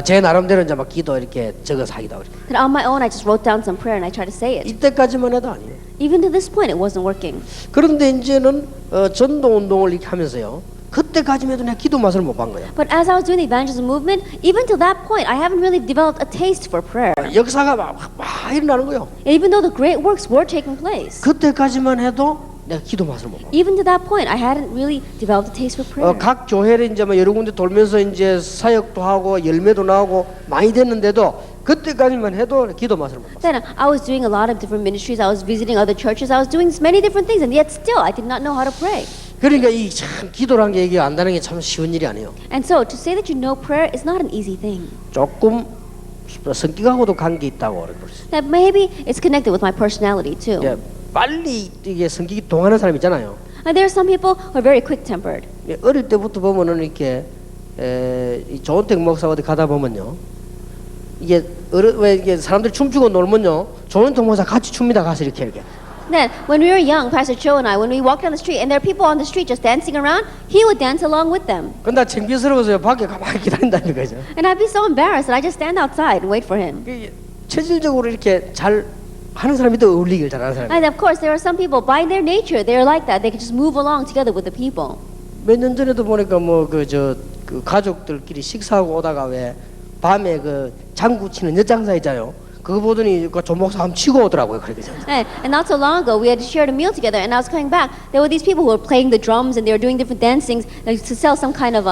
제 나름대로 이제 막 기도 이렇게 적어서 하기도 하고. Then on my own, I just wrote down some prayer and I tried to say it. 이때까지만 해도 아니에요. Even to this point, it wasn't working. 그런데 이제는 전도 운동을 이렇게 하면서요. 그때까지만 해도 내가 기도 맛을 못 본 거예요. But as I was doing the evangelism movement, even to that point, I haven't really developed a taste for prayer. 역사가 막 다 일어나는 거예요. Even though the great works were taking place, 그때까지만 해도 내가 기도 맛을 못 먹어. even to that point, I hadn't really developed a taste for prayer. 각 교회를 이제 뭐 여러 군데 돌면서 이제 사역도 하고 열매도 나오고 많이 됐는데도 그때까지만 해도 기도 맛을 못 먹어. Then I was doing a lot of different ministries. I was visiting other churches. I was doing many different things, and yet still I did not know how to pray. 그러니까 이 참 기도란 게 이게 안다는 게 참 쉬운 일이 아니에요. And so to say that you know prayer is not an easy thing. 조금 성격하고도 관계 있다고 그랬어요. That maybe it's connected with my personality too. 예, 빨리 이게 성격이 동하는 사람 있잖아요. There are some people who are very quick-tempered. 예, 어릴 때부터 보면은 이렇게 이 조은택 목사 어디 가다 보면요, 이게 왜 이게 사람들이 춤추고 놀면요, 조은택 목사 같이 춥니다. 가서 이렇게. Then, when we were young, Pastor Cho and I, when we walked down the street and there are people on the street just dancing around, he would dance along with them. 근데 창피스러워서 밖에 가만히 기다린다는 거죠. And I'd be so embarrassed that I just stand outside and wait for him. 체질적으로 이렇게 잘 하는 사람이 또 어울리길 잘하는 사람. And of course, there are some people, by their nature, they're like that. They can just move along together with the people. 몇 년 전에도 보니까 뭐 그 가족들끼리 식사하고 오다가 왜 밤에 그 장구 치는 엿장사 있잖아요. 그거 보더니 그 조목사 한번 치고 오더라고요. 그렇게. And not so long ago, we had shared a meal together, and I was coming back. There were these people who were playing the drums, and they were doing different dancings to sell some kind of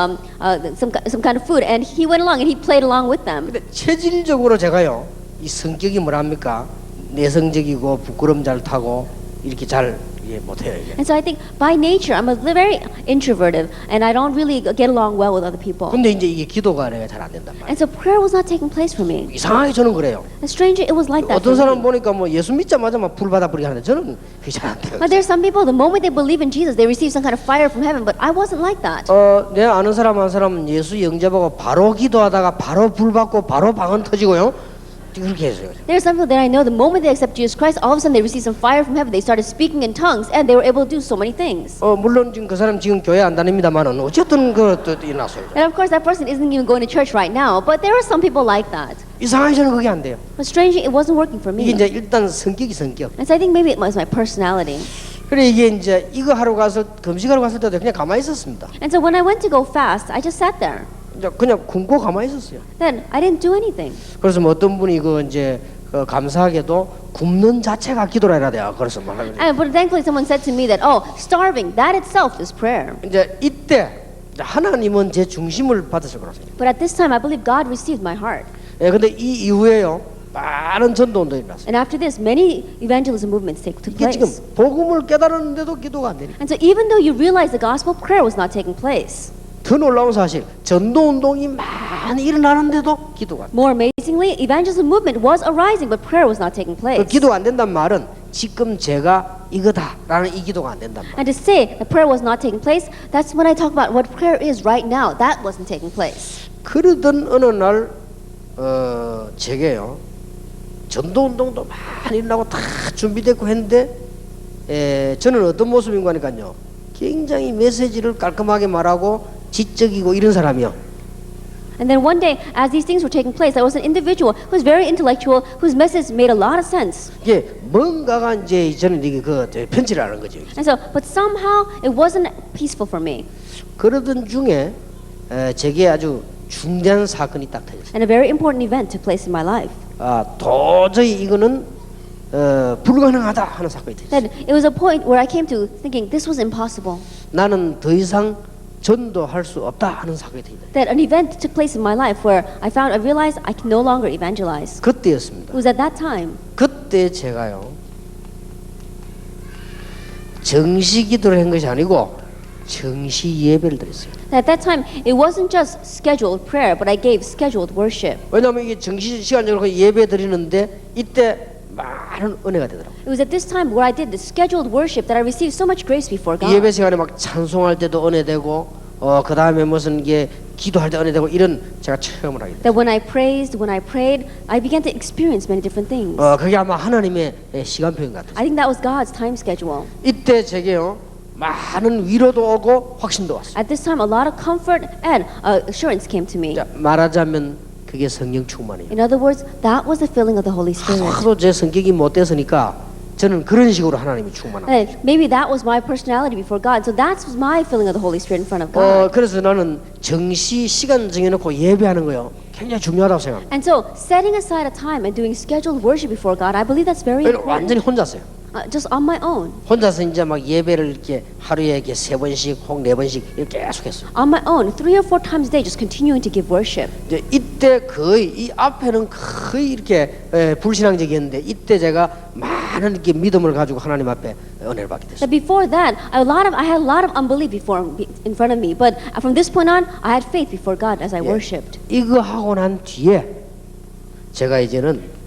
some kind of food. And he went along and he played along with them. 근데 체질적으로 제가요, 이 성격이 뭐랍니까? 내성적이고 부끄럼 잘 타고 이렇게 잘 못해요 이게. And so I think by nature I'm a very introverted, and I don't really get along well with other people. 근데 이제 이게 기도가 내가 잘 안 된단 말이에요. And so prayer was not taking place for me. 이상하게 저는 그래요. And strangely, it was like that. 어떤 for 사람 me. 보니까 뭐 예수 믿자마자 막 불 받아 버리게 하는데 저는 그게 잘 안 돼요. But there's some people, the moment they believe in Jesus, they receive some kind of fire from heaven. But I wasn't like that. 내가 아는 사람 한 사람은 예수 영접하고 바로 기도하다가 바로 불 받고 바로 방언 터지고요. 그렇게 했어요. There are some people that I know, the moment they accept Jesus Christ, all of a sudden they receive some fire from heaven. They started speaking in tongues, and they were able to do so many things. 물론 지금 그 사람 지금 교회 안 다닙니다만은 어쨌든 그것도 일어났어요. And of course, that person isn't even going to church right now. But there are some people like that. 이상하게 저는 그게 안 돼요. But strangely, it wasn't working for 이게 me. 이제 일단 성격. And so I think maybe it was my personality. 그래 이게 이제 이거 하러 가서 금식하러 갔을 때도 그냥 가만히 있었습니다. And so when I went to go fast, I just sat there. 이제 그냥 굶고 가만히 있었어요. Then I didn't do anything. 그래서 뭐 어떤 분이 그 이제 감사하게도 굶는 자체가 기도라 해야 돼요. 그래서 말하는 거예요. And but thankfully, someone said to me that, oh, starving, that itself is prayer. 이제 이때 하나님은 제 중심을 받으실 거라서. But at this time, I believe God received my heart. 예, 근데 이 이후에요 많은 전도 운동이 일어났어요. And after this, many evangelism movements took 이게 지금 place. 복음을 깨달았는데도 기도가 안 되니까. And so even though you realize the gospel, prayer was not taking place. 더 놀라운 사실, 전도 운동이 많이 일어나는데도 기도가 안 돼. More amazingly, evangelism movement was arising, but prayer was not taking 그 place. 기도가 안 된단 말은 지금 제가 이거다라는 이 기도가 안 된단 말. And to say that prayer was not taking place, that's when I talk about what prayer is right now. That wasn't taking place. 그러던 어느 날 제게요 전도 운동도 많이 일어나고 다 준비됐고 했는데 저는 어떤 모습인가 하니까요 굉장히 메시지를 깔끔하게 말하고 지적이고 이런 사람이요. And then one day, as these things were taking place, I was an individual who was very intellectual, whose message made a lot of sense. 이게 뭔가가 이제 저는 이게 편지를 하는 거죠. And so, but somehow it wasn't peaceful for me. 그러던 중에 제게 아주 중대한 사건이 딱 터졌어요. And a very important event took place in my life. 도저히 이거는 불가능하다 하는 사건이 터졌어요. That it was a point where I came to thinking this was impossible. 나는 더 이상 전도할 수 없다 하는 사건이 터졌어요. That an event took place in my life where I realized I can no longer evangelize. 그때였습니다. It was at that time. 그때 제가요 정시 기도를 한 것이 아니고 정시 예배를 드렸어요. At that time, it wasn't just scheduled prayer, but I gave scheduled worship. 왜냐하면 이게 정시 시간적으로 예배 드리는데 이때 많은 은혜가 되더라고요. It was at this time where I did the scheduled worship that I received so much grace before God. 예배 시간에 막 찬송할 때도 은혜되고 그 다음에 무슨 이게 기도할 때 은혜되고 이런 제가 체험을 하게 됐어요. That when I praised, when I prayed, I began to experience many different things. 그게 아마 하나님의 시간표인 것 같아요. I think that was God's time schedule. 이때 제게요 많은 위로도 오고 확신도 왔어요. At this time, a lot of comfort and assurance came to me. 자, 말하자면 그게 성령 충만이에요. In other words, that was the filling of the Holy Spirit. 하도 제 성격이 못 됐으니까 저는 그런 식으로 하나님이 충만합니다. And maybe that was my personality before God. So that's my filling of the Holy Spirit in front of God. 그래서 나는 정시 시간 정해놓고 예배하는 거요 굉장히 중요하다고 생각합니다. And so, setting aside a time and doing scheduled worship before God, I believe that's very 저는 important. 완전히 혼자서요. Just on my own. 혼자서 이제 막 예배를 이렇게 하루에 이렇게 3번씩 혹 4번씩 이렇게 계속 했어요. On my own, 3 or 4 times a day, just continuing to give worship. 이제 이때 거의 이 앞에는 거의 이렇게 불신앙적이었는데 이때 제가 많은 이렇게 믿음을 가지고 하나님 앞에 은혜를 받게 됐어요. That before that, I had a lot of unbelief in front of me, but from this point on, I had faith before God as I worshipped. 이거 하고 난 뒤에 제가 이제는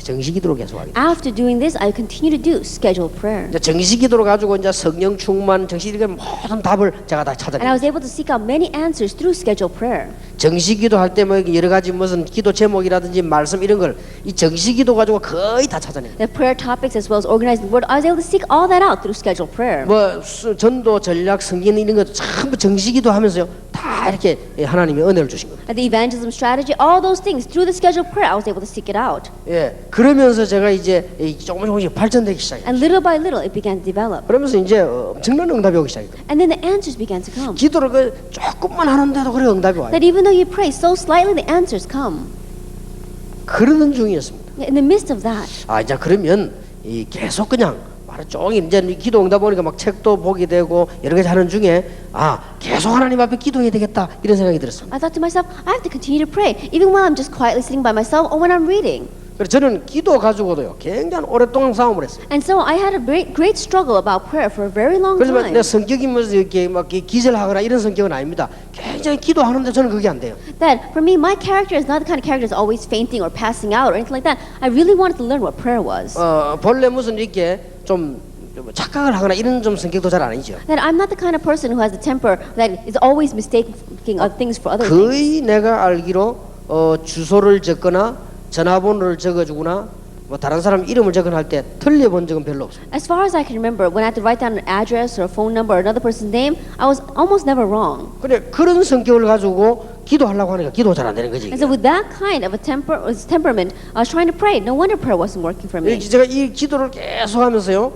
정식기도로 계속 하게 돼요. After doing this, I continue to do scheduled prayer. 이제 정식기도로 가지고 이제 성령 충만, 정식기도 모든 답을 제가 다 And I 찾아내요. was able to seek out many answers through scheduled prayer. 정식기도 할 때 뭐 여러 가지 무슨 기도 제목이라든지 말씀 이런 걸 이 정식기도 가지고 거의 다 찾아내요. The prayer topics as well as organizing the word, I was able to seek all that out through scheduled prayer. 뭐 전도 전략 성경 이런 거 전부 정식기도 하면서요 다 이렇게 하나님이 은혜를 주신 겁니다. And the evangelism strategy, all those things through the scheduled prayer, I was able to seek it out. 예, 그러면서 제가 이제 조금씩 발전되기 시작해요. And little by little, it began to develop. 그러면서 이제 엄청난 응답이 오기 시작해요. And then the answers began to come. 기도를 그 조금만 하는데도 그래 응답이 와요. That even though you pray so slightly, the answers come. 그러는 중이었습니다. In the midst of that, 아 이제 그러면 이 계속 그냥 하루 종일 이제 기도 응답 보니까 막 책도 보게 되고 여러 가지 하는 중에 아 계속 하나님 앞에 기도해야 되겠다 이런 생각이 들었습니다. I thought to myself, I have to continue to pray, even while I'm just quietly sitting by myself or when I'm reading. 그래서 저는 기도 가지고도요 굉장히 오랫동안 싸움을 했어요. And so I had a great struggle about prayer for a very long 그렇지만 time. 내 성격이 뭐 이렇게 막 기절하거나 이런 성격은 아닙니다. 굉장히 기도하는데 저는 그게 안 돼요. That for me, my character is not the kind of character that's always fainting or passing out or anything like that. I really wanted to learn what prayer was. 본래 무슨 이렇게 좀 착각을 하거나 이런 좀 성격도 잘 아니죠. That I'm not the kind of person who has the temper that is always mistaking things for other things. 거의 내가 알기로 주소를 적거나 전화번호를 적어주거나 뭐 다른 사람 이름을 적거나 할 때 틀려본 적은 별로 없습니다. As far as I can remember, when I had to write down an address or a phone number or another person's name, I was almost never wrong. 그래 그런 성격을 가지고 기도하려고 하니까 기도 잘 안 되는 거지. And so with that kind of a temperament, I was trying to pray. No wonder prayer wasn't working for me. 제가 이 기도를 계속 하면서요.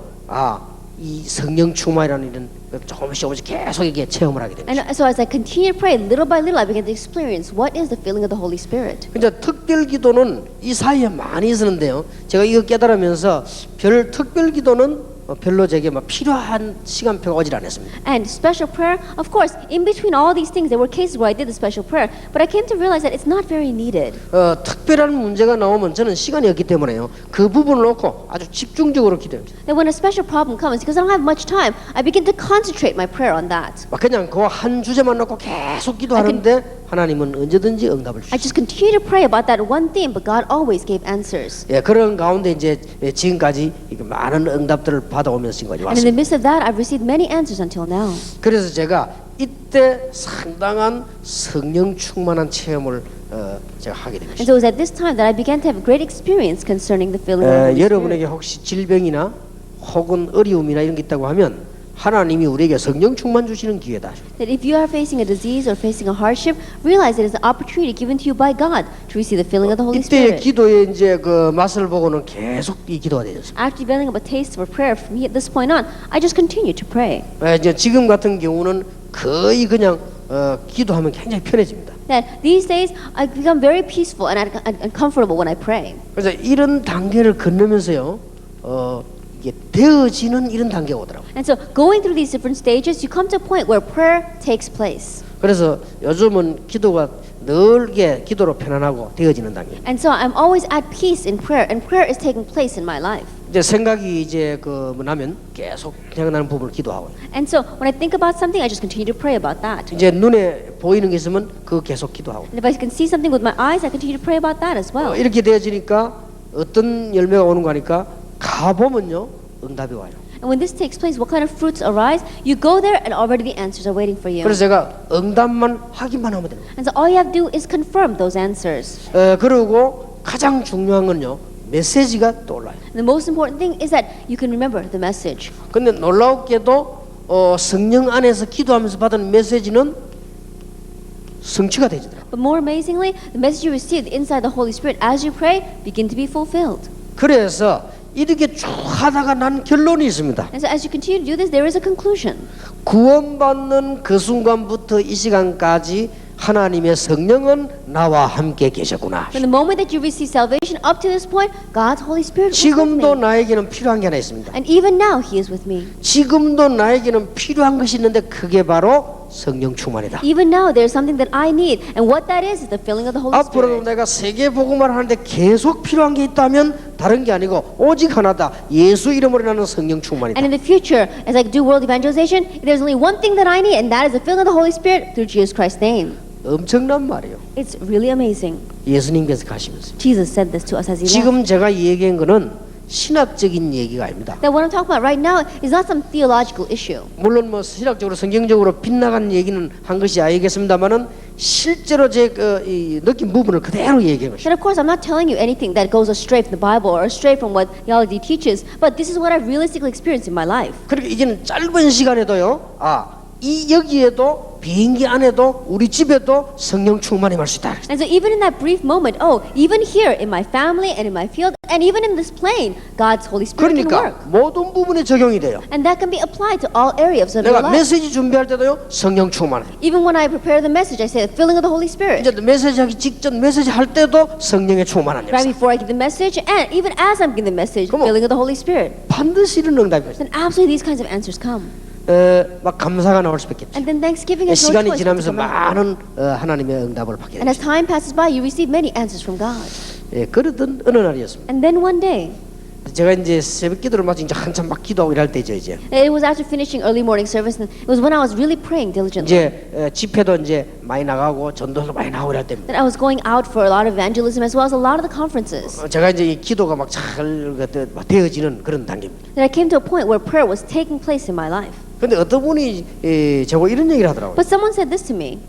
이 성령 충만이라는 일은 조금씩 계속 이게 체험을 하게 됩니다. And so as I continued to pray, little by little, I began to experience what is the feeling of the Holy Spirit. 이제 특별 기도는 이 사이에 많이 있었는데요. 제가 이거 깨달으면서 특별 기도는 별로 제게 막 필요한 시간표가 오질 않았습니다. And special prayer, of course, in between all these things, there were cases where I did the special prayer, but I came to realize that it's not very needed. 특별한 문제가 나오면 저는 시간이 없기 때문에요. 그 부분을 놓고 아주 집중적으로 기도합니다. That when a special problem comes, because I don't have much time, I begin to concentrate my prayer on that. 막 그냥 그 한 주제만 놓고 계속 기도하는데 하나님은 언제든지 응답을 I 주시죠. just continue to pray about that one theme, but God always gave answers. 예, 그런 가운데 이제 지금까지 이렇게 많은 응답들을 받아오면서 지금까지 And in the 왔습니다. midst of that, I've received many answers until now. 그래서 제가 이때 상당한 성령 충만한 체험을 제가 하게 And 됩니다. so it was at this time that I began to have great experience concerning the feeling of the Holy Spirit. 여러분에게 혹시 질병이나 혹은 어려움이나 이런 게 있다고 하면 하나님이 우리에게 성령 충만 주시는 기회다. That if you are facing a disease or facing a hardship, realize it is an opportunity given to you by God to receive the filling of the Holy 이때의 Spirit. 기도의 이제 그 맛을 보고는 계속 이 기도가 되었습니다. After developing a taste for prayer from me at this point on, I just continue to pray. 이제 지금 같은 경우는 거의 그냥 기도하면 굉장히 편해집니다. That these days I become very peaceful and comfortable when I pray. 그래서 이런 단계를 건너면서요, 이게 되어지는 이런 단계가 오더라고요. And so going through these different stages, you come to a point where prayer takes place. 그래서 요즘은 기도가 늘게 기도로 편안하고 되어지는 단계. And so I'm always at peace in prayer, and prayer is taking place in my life. 이제 생각이 이제 나면 계속 생각나는 부분을 기도하고. And so when I think about something, I just continue to pray about that. 이제 눈에 보이는 게 있으면 그거 계속 기도하고. And if I can see something with my eyes, I continue to pray about that as well. 이렇게 되어지니까 어떤 열매가 오는 거니까 가 보면요 응답이 와요. And when this takes place, what kind of fruits arise? You go there, and already the answers are waiting for you. 그래서 제가 응답만 확인만 하면 돼요. And so all you have to do is confirm those answers. 그리고 가장 중요한 건요 메시지가 떠올라요. And the most important thing is that you can remember the message. 근데 놀랍게도 성령 안에서 기도하면서 받은 메시지는 성취가 되더라고요. But more amazingly, the message you receive inside the Holy Spirit as you pray begin to be fulfilled. 그래서 이렇게 쭉 하다가 난 결론이 있습니다. And so as you continue to do this, there is a conclusion. 구원받는 그 순간부터 이 시간까지 하나님의 성령은 나와 함께 계셨구나. From the moment that you receive salvation up to this point, God's Holy Spirit was with 지금도 me. 나에게는 필요한 게 하나 있습니다. And even now, He is with me. 지금도 나에게는 필요한 것이 있는데 그게 바로 성령 충만이다. Even now, there's something that I need. And what that is the filling of the Holy 앞으로도 Spirit. 내가 세계 복음을 하는데 계속 필요한 게 있다면 다른 게 아니고 오직 하나다. 예수 이름으로 나는 성령 충만이다. And in the future, as I do world evangelization, there's only one thing that I need, and that is the filling of the Holy Spirit through Jesus Christ's name. 엄청난 말이에요. It's really amazing. 예수님께서 가시면서 Jesus said this to us as He left. 지금 제가 얘기한 거는 신학적인 얘기가 아닙니다. That what I'm talking about right now is not some theological issue. 물론 뭐 신학적으로 성경적으로 빗나간 얘기는 한 것이 아니겠습니다만은 실제로 제 이 느낀 부분을 그대로 얘기한 것입니다. But of course, I'm not telling you anything that goes astray from the Bible or astray from what theology teaches, but this is what I've realistically experienced in my life. 그러니까 이제는 짧은 시간에도요. 이 여기에도 비행기 안에도 우리 집에도 성령 충만이 말 수 있다. And so even in that brief moment, even here in my family and in my field and even in this plane, God's Holy Spirit can 그러니까 work. 모든 부분에 적용이 돼요. And that can be applied to all areas of your 내가 life. 메시지 준비할 때도요. 성령 충만해. Even when I prepare the message, I say the filling of the Holy Spirit. 이제 메시지 하기 직전 메시지 할 때도 성령의 충만한 Right 역사. before I give the message and even as I'm giving the message, Come on. filling of the Holy Spirit. 반드시 이런 응답이 있어요. Then absolutely these kinds of answers come. 막 감사가 나올 수밖에 없죠. And then Thanksgiving is no 시간이 choice but to 지나면서 come out. 많은 하나님의 응답을 받게 And as 되죠. time passes by, you receive many answers from God. 그러던 어느 날이었습니다. And then one day, 제가 이제 새벽 기도를 마치 이제 한참 막 기도하고 이럴 때죠 이제. it was after finishing early morning service, and it was when I was really praying diligently. 이제 집회도 이제 많이 나가고 전도도 많이 나가고 이럴 때입니다. That I was going out for a lot of evangelism as well as a lot of the conferences. 제가 이제 이 기도가 막 잘 되어지는 그런 단계입니다. That I came to a point where prayer was taking place in my life. 근데 어떤 분이 저거 이런 얘기를 하더라고요. But someone said this to me.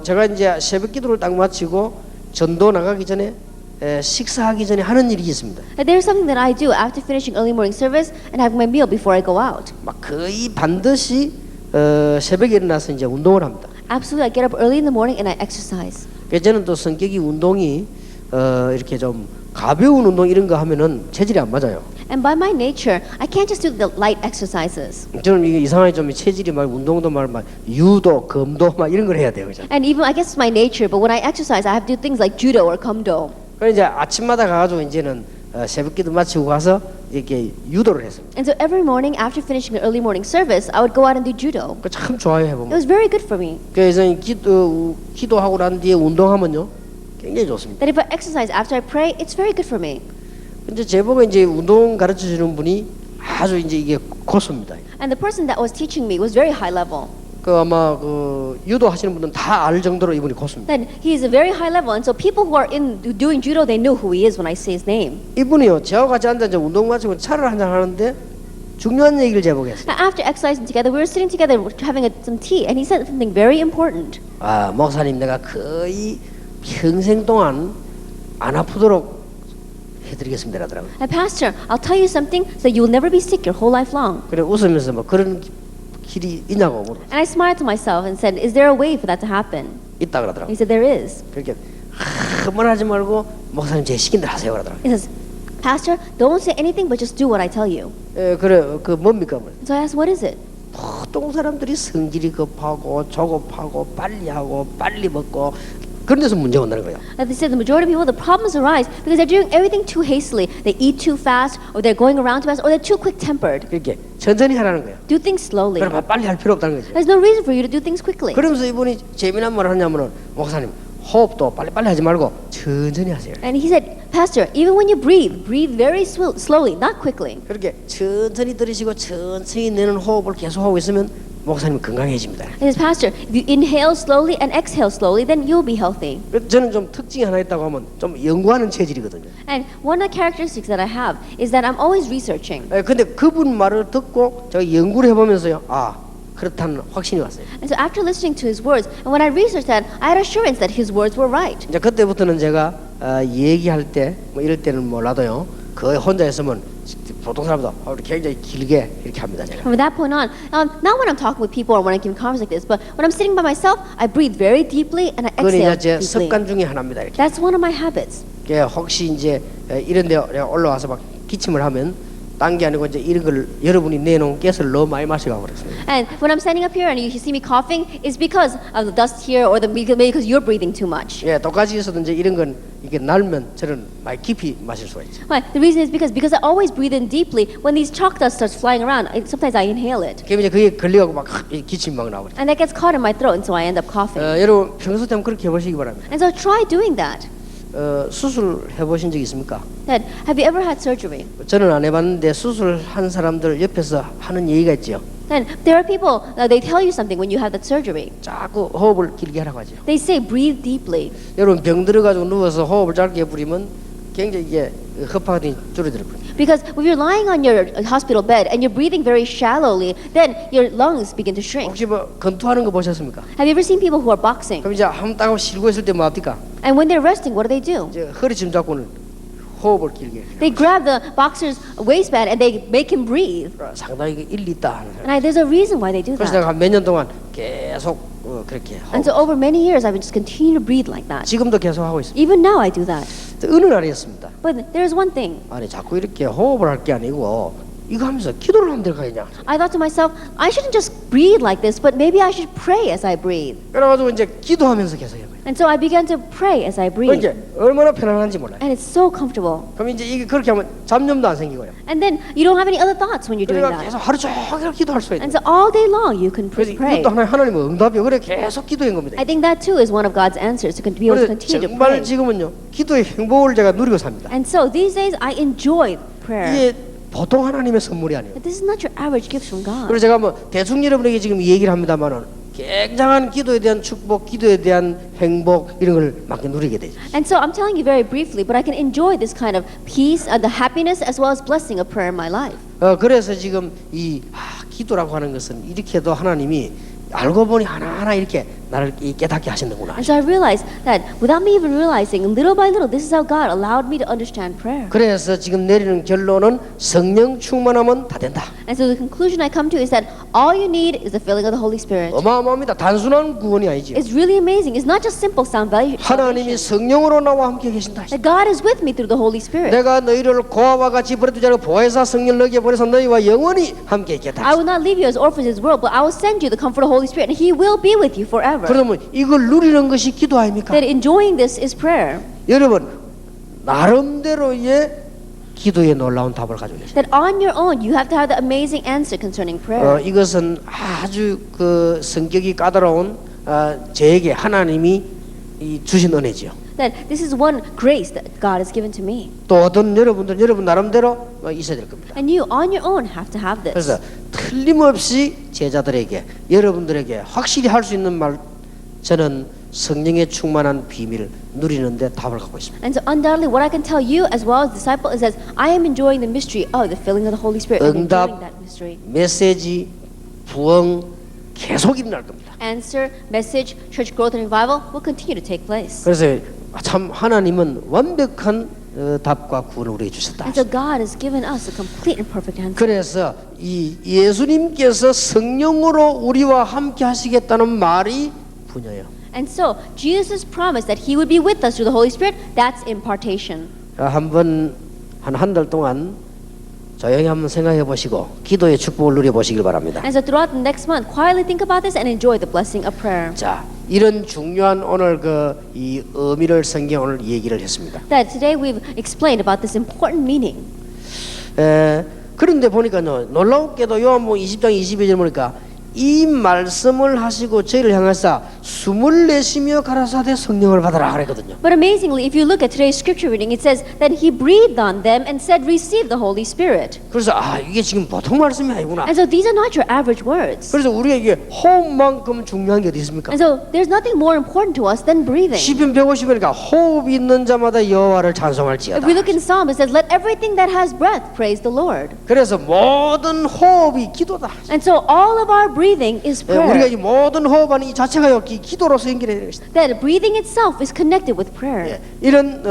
제가 이제 새벽 기도를 딱 마치고 전도 나가기 전에 식사하기 전에 하는 일이 있습니다. That there's something that I do after finishing early morning service and having my meal before I go out. 막 거의 반드시 새벽에 일어나서 이제 운동을 합니다. Absolutely, I get up early in the morning and I exercise. 그래서 저는 또 성격이 운동이 이렇게 좀 가벼운 운동 이런 거 하면은 체질이 안 맞아요. And by my nature, I can't just do the light exercises. 저는 이게 이상하게 좀 체질이 막 운동도 막 유도, 검도 막 이런 걸 해야 돼요, 그죠? And even I guess it's my nature, but when I exercise, I have to do things like judo or kumdo. 그래서 이제 아침마다 가가지고 이제는 새벽기도 마치고 가서 이렇게 유도를 했습니다. And so every morning after finishing the early morning service, I would go out and do judo. 그 참 좋아요 It 해보면. was very good for me. 그래서 기도하고 난 뒤에 운동하면요 굉장히 좋습니다. That if I exercise after I pray, it's very good for me. 근데 제보고 이제 운동 가르쳐 주는 분이 아주 이제 이게 고수입니다. And the person that was teaching me was very high level. 그 아마 그 유도 하시는 분들은 다 알 정도로 이분이 고수입니다. Then he is a very high level, and so people who are in doing judo, they know who he is when I say his name. 이분이요 저와 같이 앉아 이제 운동 마치고 차를 한잔 하는데 중요한 얘기를 제보게 했어요. Now, after exercising together, we were sitting together having some tea, and he said something very important. 목사님 내가 거의 평생 동안 안 아프도록 해드리겠습니다 하더라고요. And Pastor, I'll tell you something so that you will never be sick your whole life long. 그래 웃으면서 뭐 그런 길이 있냐고 물었어요. And I smiled to myself and said, is there a way for that to happen? 있다 And 그러더라고요. he said, there is. 그렇게 한번 하지 말고 목사님 제 시킨 대로 하세요 그러더라고요. He says, Pastor, don't say anything but just do what I tell you. 그래 그 뭡니까? And so I asked, what is it? 보통 사람들이 성질이 급하고 조급하고 빨리 하고 빨리 먹고 그런 데서 문제 온다는 거예요. And they said the majority of people, the problems arise because they're doing everything too hastily. They eat too fast, or they're going around too fast, or they're too quick-tempered. 그렇게 천천히 하라는 거예요. Do things slowly. 그럼 빨리 할 필요 없다는 거죠. There's no reason for you to do things quickly. 그러면서 이분이 재미난 말을 하냐면은 목사님 호흡도 빨리빨리 하지 말고 천천히 하세요. And he said, Pastor, even when you breathe, breathe very slowly, not quickly. 그렇게 천천히 들이쉬고 천천히 내는 호흡을 계속하고 있으면 목사님 건강해집니다. He says, Pastor, if you inhale slowly and exhale slowly, then you'll be healthy. 저는 좀 특징이 하나 있다고 하면 좀 연구하는 체질이거든요. And one of the characteristics that I have is that I'm always researching. 근데 그분 말을 듣고 제가 연구를 해보면서요. 그렇다는 확신이 왔어요. And so after listening to his words, and when I researched that, I had assurance that his words were right. 이제 그때부터는 제가 얘기할 때 뭐 이럴 때는 몰라도요. 거의 혼자 있으면 보통 사람보다 굉장히 길게 이렇게 합니다. 제가. From that point on, not when I'm talking with people or when I give conference like this, but when I'm sitting by myself, I breathe very deeply and I 그건 exhale 이제 제 deeply. 습관 중에 하나입니다. 이렇게. That's one of my habits. 혹시 이제 이런 데 올라와서 막 기침을 하면 딴 게 아니고 이제 이런 걸 여러분이 내놓은 가스를 너무 많이 마셔가고 그랬습니다. And when I'm standing up here and you see me coughing, it's because of the dust here or maybe because you're breathing too much. 예, 똑같이 있어도 이제 이런 건 이게 날면 저는 많이 깊이 마실 수가 있죠. Right. The reason is because I always breathe in deeply. When these chalk dust starts flying around, sometimes I inhale it. 그럼 이제 그게 걸려가고 막 기침이 막 나오죠. And that gets caught in my throat, and so I end up coughing. 여러분 평소 때 한번 그렇게 해보시기 바랍니다. And so try doing that. 수술 해보신 적 있습니까? Dad, have you ever had surgery? 저는 안 해봤는데 수술한 사람들 옆에서 하는 얘기가 있죠. Then there are people, they tell you something when you have that surgery. 자꾸 호흡을 길게 하라고 하죠. They say breathe deeply. 여러분 병 들어가지고 누워서 호흡을 짧게 부리면 굉장히 이게 허파가 줄어들 거예요. Because if you're lying on your hospital bed and you're breathing very shallowly, then your lungs begin to shrink. 혹시 뭐 권투하는 거 보셨습니까? Have you ever seen people who are boxing? 그럼 이제 한 땀 쉬고 있을 때 뭐 합니까? And when they're resting, what do? 이제 허리춤 잡고는 호흡을 길게 해요. They grab the boxer's waistband and they make him breathe. 상당히 일리 있다 하는 거예요. And there's a reason why they do 그래서 that. 내가 몇 년 동안 계속 그렇게 And so over many years, I've been just continue to breathe like that. 지금도 계속 하고 있습니다. Even now, I do that. 어느 날이었습니다. But there's one thing. 아니 자꾸 이렇게 호흡을 할 게 아니고 이거 하면서 기도를 하면 될까냐? I thought to myself, I shouldn't just breathe like this, but maybe I should pray as I breathe. 그래가지고 이제 기도하면서 계속 해봐요. And so I began to pray as I breathe. 이제 얼마나 편안한지 몰라요. And it's so comfortable. 그럼 이제 이게 그렇게 하면 잡념도 안 생기고요. And then you don't have any other thoughts when you're doing 그러니까 that. 계속 하루 종일 기도할 수가 있는. And so all day long you can 그래서 pray. 이것도 하나님의 응답이요. 그래 계속 기도한 겁니다. I think that too is one of God's answers to be able to 그래서 continue to 정말 pray. 지금은요 기도의 행복을 제가 누리고 삽니다. And so these days I enjoy prayer. 이게 보통 하나님의 선물이 아니에요. But this is not your average gift from God. 그래서 제가 뭐 대충 여러분에게 지금 이 얘기를 합니다만은 굉장한 기도에 대한 축복, 기도에 대한 행복 이런 걸 막 누리게 되죠. And so I'm telling you very briefly, but I can enjoy this kind of peace, the happiness as well as blessing of prayer in my life. 그래서 지금 이 기도라고 하는 것은 이렇게도 하나님이 알고 보니 하나하나 이렇게 나를 깨닫게 하시는구나. And so I realized that without me even realizing, little by little, this is how God allowed me to understand prayer. 그래서 지금 내리는 결론은 성령 충만하면 다 된다. And so the conclusion I come to is that all you need is the filling of the Holy Spirit. 어마어마합니다. 단순한 구원이 아니죠. It's really amazing. It's not just simple 하나님이 salvation. 성령으로 나와 함께 계신다. That God is with me through the Holy Spirit. 내가 너희를 고아와 같이 버려두지 않고 보혜사 성령 너희에게 보내서 너희와 영원히 함께 있겠다. I will not leave you as orphans in this world, but I will send you the comfort of the Holy Spirit, and He will be with you forever. 그러면 이걸 누리는 것이 기도 아닙니까? That enjoying this is prayer. 여러분 나름대로의 기도의 놀라운 답을 가지고 계십니다. That on your own you have to have the amazing answer concerning prayer. 이것은 아주 그 성격이 까다로운 저에게 하나님이 주신 은혜지요. That this is one grace that God has given to me. 또 어떤 여러분들 여러분 나름대로 있어야 될 겁니다. And you on your own have to have this. 그래서 틀림없이 제자들에게 여러분들에게 확실히 할 수 있는 말 저는 성령의 충만한 비밀 누리는데 답을 갖고 있습니다. And so undoubtedly what I can tell you as well as disciple is that I am enjoying the mystery of the filling of the Holy Spirit. I'm 응답, enjoying that mystery. 메시지, 부흥 계속 일어날 겁니다. Answer, message, church growth and revival will continue to take place. 그래서 참 하나님은 완벽한 답과 구원을 우리에게 주셨다. And so God has given us a complete and perfect answer. 그래서 이 예수님께서 성령으로 우리와 함께 하시겠다는 말이 분여요. And so Jesus promised that He would be with us through the Holy Spirit. That's impartation. 한번 한 달 동안 조용히 한번 생각해 보시고 기도의 축복을 누려 보시길 바랍니다. And so throughout the next month, quietly think about this and enjoy the blessing of prayer. 자, 이런 중요한 오늘 이 의미를 성경 오늘 얘기를 했습니다. That today we've explained about this important meaning. 그런데 보니까요 놀랍게도 요한복음 20장 22절 보니까 이 말씀을 하시고 저희를 향하사 숨을 내쉬며 가라사대 성령을 받으라 그랬거든요. But amazingly, if you look at today's scripture reading, it says that He breathed on them and said, "Receive the Holy Spirit." 그래서 이게 지금 보통 말씀이 아니구나. And so these are not your average words. 그래서 우리가 이게 호흡만큼 중요한 게 어디 있습니까? And so there's nothing more important to us than breathing. 시편 150이니까 호흡이 있는 자마다 여호와를 찬송할지어다. If we look in Psalm, it says, "Let everything that has breath praise the Lord." 그래서 모든 호흡이 기도다. And so all of our breathing is 우리가 prayer. 이 모든 호흡하는 이 자체가 기도로서 연결되는 것이다. That breathing itself is connected with prayer. 이런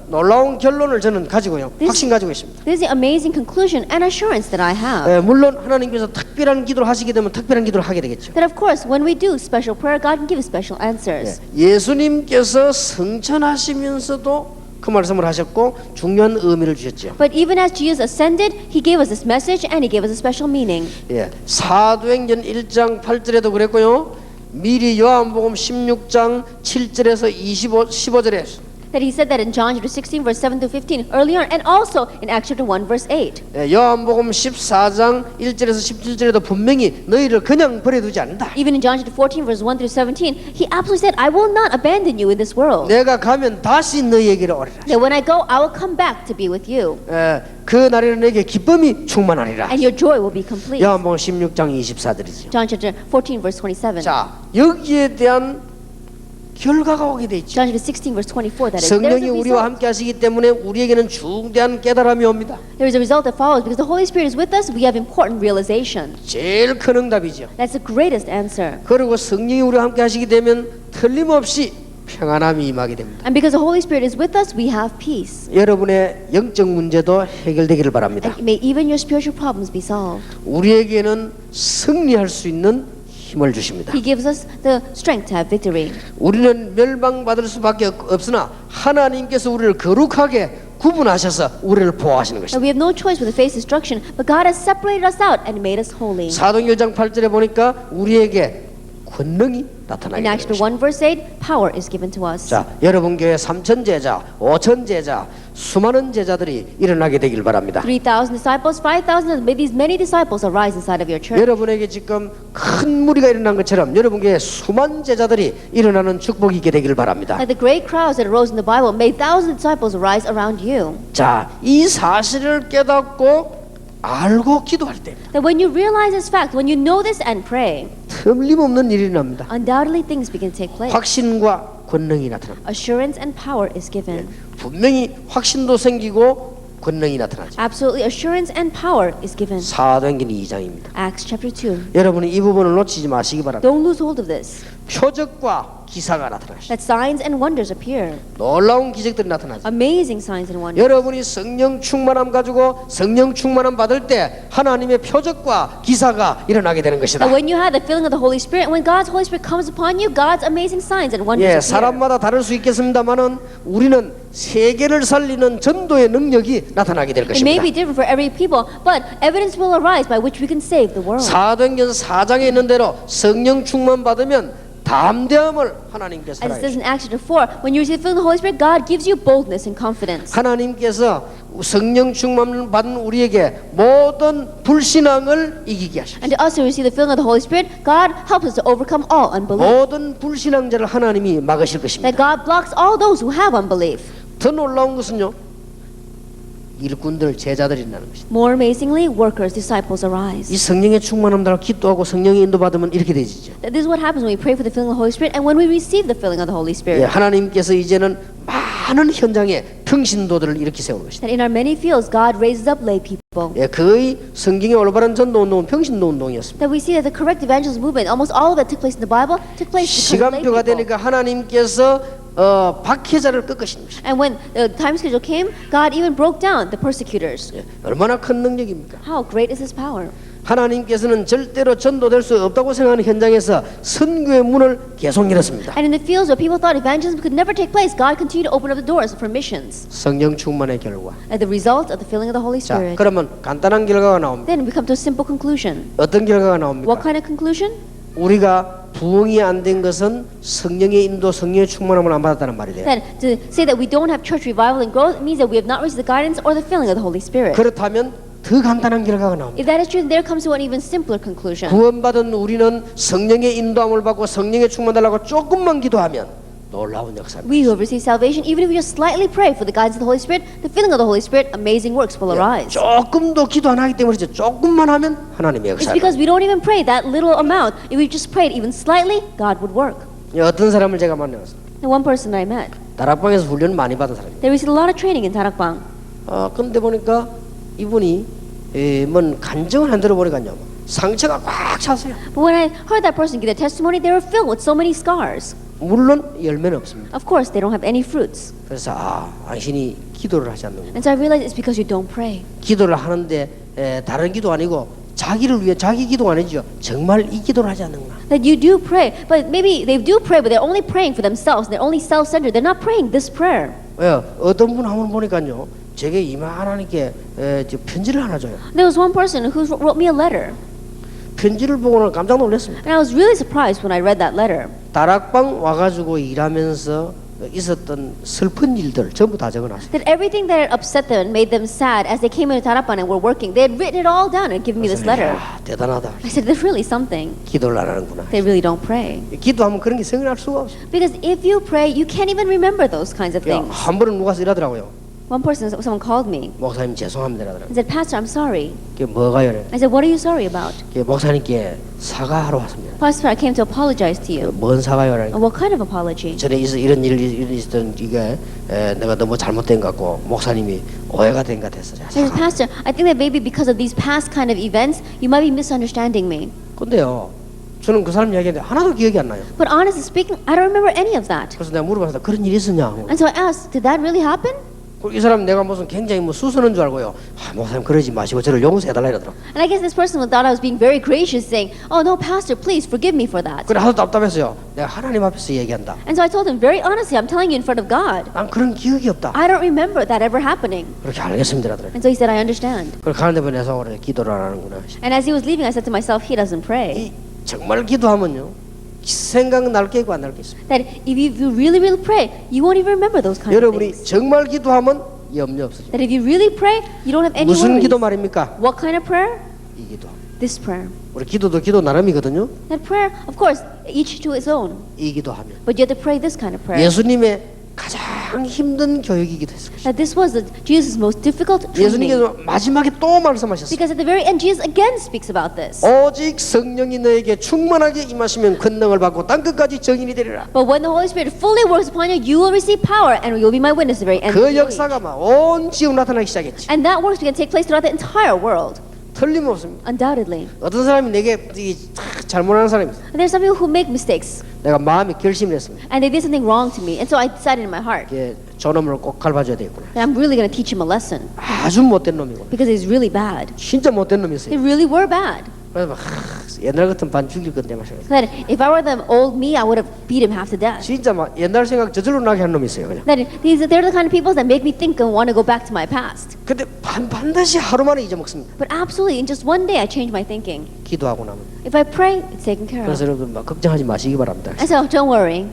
놀라운 결론을 저는 가지고요. 확신 가지고 있습니다. This is the amazing conclusion and assurance that I have. 물론 하나님께서 특별한 기도를 하시게 되면 특별한 기도를 하게 되겠죠. That of course, when we do special prayer, God can give us special answers. 예수님께서 성천하시면서도 그 말씀을 하셨고 중요한 의미를 주셨죠. But even as Jesus ascended, he gave us this message and he gave us a special meaning. 예, 사도행전 1장 8절에도 그랬고요. 미리 요한복음 16장 7절에서 15절에 That he said that in John chapter 16 verse 7 to 15 earlier and also in Acts chapter 1 verse 8. 예, 요한복음 14장 1절에서 17절에도 분명히 너희를 그냥 버려두지 않는다. Even in John chapter 14 verse 1 through 17, he absolutely said, I will not abandon you in this world. 내가 가면 다시 너희에게로 오리라. That when I go, I will come back to be with you. 예, 그 날에는 내게 기쁨이 충만하리라. And your joy will be complete. 요한복음 16장 24절이죠. John chapter 14 verse 27. 자, 여기에 대한 결과가 오게 돼 있죠. John chapter 16 verse 24 that is there's 성령이 a 우리와 result. 함께 하시기 때문에 우리에게는 중대한 깨달음이 옵니다. There is a result that follows because the Holy Spirit is with us. We have important realization. 제일 큰 응답이죠. That's the greatest answer. 그리고 성령이 우리와 함께 하시게 되면 틀림없이 평안함이 임하게 됩니다. And because the Holy Spirit is with us, we have peace. 여러분의 영적 문제도 해결되기를 바랍니다. And may even your spiritual problems be solved. 우리에게는 승리할 수 있는 힘을 주십니다. He gives us the strength to have victory. 우리는 멸망받을 수밖에 없으나 하나님께서 우리를 거룩하게 구분하셔서 우리를 보호하시는 And 것입니다. we have no choice but to face destruction, but God has separated us out and made us holy. 사도행전 1장 8절에 보니까 우리에게 권능이 나타나게 In Acts 되는 chapter 것입니다. 1 verse 8, power is given to us. 자, 여러분 교회 3천 제자, 5천 제자, 수많은 제자들이 일어나게 되길 바랍니다. 3,000 disciples, 5,000, may these many disciples arise inside of your church. 여러분에게 지금 큰 무리가 일어난 것처럼 여러분 교회 수많은 제자들이 일어나는 축복이 있게 되길 바랍니다. Like the great crowds that arose in the Bible, may thousands of disciples arise around you. 자, 이 사실을 깨닫고 알고 기도할 때입니다. That when you realize this fact, when you know this and pray, 틀림없는 일이 납니다. undoubtedly things begin to take place. 확신과 권능이 나타납니다. Assurance and power is given. 분명히 확신도 생기고 권능이 나타나죠. Absolutely, assurance and power is given. 사도행전 2장입니다. Acts chapter 2. 여러분이 이 부분을 놓치지 마시기 바랍니다. Don't lose hold of this. 표적과 기사가 나타나죠. That signs and wonders appear. 놀라운 기적들이 나타나죠. Amazing signs and wonders. 여러분이 성령 충만함 가지고 성령 충만함 받을 때 하나님의 표적과 기사가 일어나게 되는 것이다. That when you have the filling of the Holy Spirit, when God's Holy Spirit comes upon you, God's amazing signs and wonders 예, appear. 사람마다 다를 수 있겠습니다만은 우리는 세계를 살리는 전도의 능력이 나타나게 될 It may 것입니다. be different for every people, but evidence will arise by which we can save the world. 사도행전 4장에 있는 대로 성령 충만 받으면 담대함을 하나님께서 As it says 허락해 in Acts chapter 4, when you receive the filling of the Holy Spirit, God gives you boldness and confidence. 하나님께서 성령 충만 받은 우리에게 모든 불신앙을 이기게 하십니다. And to us who receive the filling of the Holy Spirit, God helps us to overcome all unbelief. 모든 불신앙자를 하나님이 막으실 That 것입니다. God blocks all those who have unbelief. 더 놀라운 것은요, 일꾼들 제자들이 있다는 것입니다. More amazingly, workers, disciples arise. 이 성령의 충만함 따라 기도하고 성령의 인도 받으면 이렇게 되지죠. That this is what happens when we pray for the filling of the Holy Spirit and when we receive the filling of the Holy 예, Spirit. 하나님께서 이제는 많은 현장에 평신도들을 이렇게 세우는 것입니다. That in our many fields, God raises up lay people. 예, 거의 성경의 올바른 전도 운동은 평신도 운동이었습니다. That we see that the correct evangelism movement, almost all of it took place in the Bible, took place because of lay 시간표가 people. 되니까 하나님께서 박해자를 꺾으신 것입니다. And when the time schedule came, God even broke down the persecutors. 예, 얼마나 큰 능력입니까? How great is His power? 하나님께서는 절대로 전도될 수 없다고 생각하는 현장에서 선교의 문을 계속 열었습니다. And in the fields where people thought evangelism could never take place, God continued to open up the doors for missions. 성령 충만의 결과. As the result of the filling of the Holy 자, Spirit. 그러면 간단한 결과가 나옵니다. Then we come to a simple conclusion. 어떤 결과가 What 나옵니까? kind of conclusion? 우리가 부흥이 안 된 것은 성령의 인도, 성령의 충만함을 안 받았다는 말이 돼요. That to say that we don't have church revival and growth means that we have not received the guidance or the filling of the Holy Spirit. 그렇다면 더 간단한 결과가 나옵니다. If that is true, then there comes to an even simpler conclusion. 구원받은 우리는 성령의 인도함을 받고 성령의 충만 달라고 조금만 기도하면 놀라운 역사입니다. We who have received salvation, even if we just slightly pray for the guidance of the Holy Spirit, the filling of the Holy Spirit, amazing works will arise. 조금도 기도 안 하기 때문이죠. 조금만 하면 하나님의 It's 역사입니다. because we don't even pray that little amount. If we just prayed even slightly, God would work. 어떤 사람을 제가 만나봤어요. And one person I met, 다락방에서 훈련 많이 받은 사람이에요. they received a lot of training in Tarakbang. 근데 보니까 이분이 뭔 간증을 안 들어보니까요, 상처가 꽉 찼어요. But when I heard that person give their testimony, they were filled with so many scars. 물론 열매는 없습니다. Of course, they don't have any fruits. 그래서 당신이 기도를 하지 않는구나. And so I realized it's because you don't pray. 기도를 하는데 다른 기도 아니고 자기를 위해 자기 기도가 아니죠. 정말 이 기도를 하지 않는구나. That you do pray, but maybe they do pray, but they're only praying for themselves. They're only self-centered. They're not praying this prayer. 예, 어떤 분 한 번 보니까요, 제게 이만하니까 저 편지를 하나 줘요. There was one person who wrote me a letter. 편지를 보고는 깜짝 놀랐습니다. And I was really surprised when I read that letter. 다락방 와가지고 일하면서 있었던 슬픈 일들 전부 다 적어놨어요. That everything that had upset them and made them sad as they came into Tarapan and were working, they had written it all down and given me this letter. 야, 대단하다. I said, there's really something. 기도를 안 하는구나. They really don't pray. 기도하면 그런 게 생각날 수가 없어. Because if you pray, you can't even remember those kinds of 야, things. 한 번은 누가 이러더라고요. One person, someone called me 목사님 죄송합니다 이러더라고요. and said, Pastor, I'm sorry. 그게 뭐가요? 이래. I said, what are you sorry about? 그게 목사님께 사과하러 왔습니다. Pastor, I came to apologize to you. 뭔 사과요? 이러니까. And what kind of apology? 전에 이런 일이 있었던 이게 내가 너무 잘못된 것 같고 목사님이 오해가 된 것 같았어요. I said, Pastor, I think that maybe because of these past kind of events, you might be misunderstanding me. 근데요, 저는 그 사람 이야기했는데 하나도 기억이 안 나요. But honestly speaking, I don't remember any of that. 그래서 내가 물어봤어요. 그런 일이 있었냐? And so I asked, did that really happen? 이 사람 내가 무슨 굉장히 뭐 수선한 줄 알고요. 목사님 그러지 마시고 저를 용서해달라 이러더라고. And I guess this person thought I was being very gracious, saying, oh no, Pastor, please forgive me for that. 그래 하도 답답했어요. 내가 하나님 앞에서 얘기한다. And so I told him very honestly, I'm telling you in front of God, 난 그런 기억이 없다. I don't remember that ever happening. 그렇게 알겠습니다 이러더라고. And so he said, I understand. 그걸 가는데 보내서 그래 기도를 안 하는구나. And as he was leaving, I said to myself, he doesn't pray. 이 정말 기도하면요. 생각날 게 있고 안 날 게 있습니다. That if you really, really pray, you won't even remember those kind of 여러분이 things. 정말 기도하면 염려 없어져. That if you really pray, you don't have any 무슨 worries. 기도 말입니까? What kind of prayer? 이 기도. This prayer. 우리 기도도 기도 나름이거든요. That prayer, of course, each to his own. 이 기도하면 But you have to pray this kind of prayer. 예수님의 가장 힘든 교육이기도 했어요. That this was Jesus' most difficult training. 예수님께서 마지막에 또 말씀하셨어요. Because at the very end, Jesus again speaks about this. 오직 성령이 너에게 충만하게 임하시면 권능을 받고 땅 끝까지 증인이 되리라. But when the Holy Spirit fully works upon you, you will receive power and you'll be my witness at the very end of 그 the age. 역사가 막 온 지역 나타나기 시작했지. And that works began to take place throughout the entire world, 틀림없습니다. undoubtedly. 어떤 사람이 내게 잘못하는 사람이 있어요. And there's some people who make mistakes 내가 마음에 결심을 했습니다. and they did something wrong to me. And so I decided in my heart 이게 저놈을 꼭 갈봐줘야 되겠구나. that I'm really going to teach him a lesson 아주 못된 놈이고 because he's really bad. 진짜 못된 놈이었어요. They really were bad. 그래서 막 옛날 같은 반 죽일 건데 마셔. That if I were the old me, I would have beat him half to death. 진짜 막 옛날 생각 저절로 나게 한 놈이 있어요. 그냥. That they're the kind of people that make me think and want to go back to my past. 근데 반드시 하루 만에 잊어먹습니다. But absolutely, in just one day, I changed my thinking. 기도하고 나면. If I pray, it's taken care 그래서 of. 여러분 막 걱정하지 마시기 바랍니다. And so don't worry.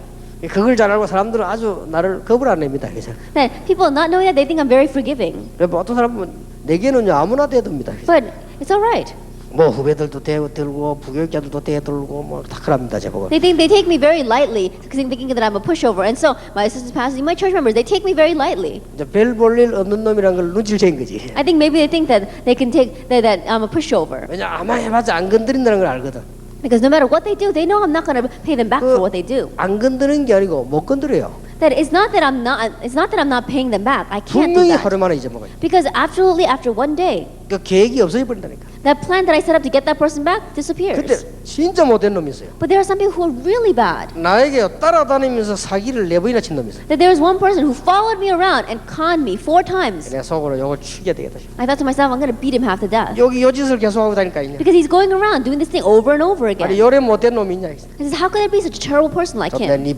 그걸 잘 알고 사람들은 아주 나를 겁을 안 냅니다. 그래서 That people not knowing that they think I'm very forgiving. 어떤 사람은 내게는요 아무나 대듭니다. But it's all right. 뭐 후배들도 대들고 부교육자들도 대들고 뭐 다 그럽니다 제보고. They think they take me very lightly because they thinking that I'm a pushover. And so my assistants, pastors, my church members, they take me very lightly. 이제 별 볼 일 없는 놈이란 걸 눈치를 챈 거지. I think maybe they think that they can take that I'm a pushover 왜냐 아마 해봤자 안 건드린다는 걸 알거든. because no matter what they do, they know I'm not going to pay them back for what they do. 안 건드리는 게 아니고 못 건드려요. That it's not that I'm not paying them back. I can't do 분명히 that 하루 만에 잊어먹어요. because absolutely after one day, 그 계획이 없어져 버린다니까. that plan that I set up to get that person back 근데 disappears. 진짜 못된 놈이 있어요. But there are some people who are really bad. 나에게 따라다니면서 사기를 4번이나 친 놈이 있어요. That there was one person who followed me around and conned me 4 times. 내가 속으로 요걸 죽여야 되겠다 싶어. I thought to myself, I'm going to beat him half to death 여기 요 짓을 계속하고 다니까 이냐. because he's going around doing this thing over and over 아니 again. 요래 못된 놈이 있냐. I said, how could there be such a terrible person like 내가 him? 네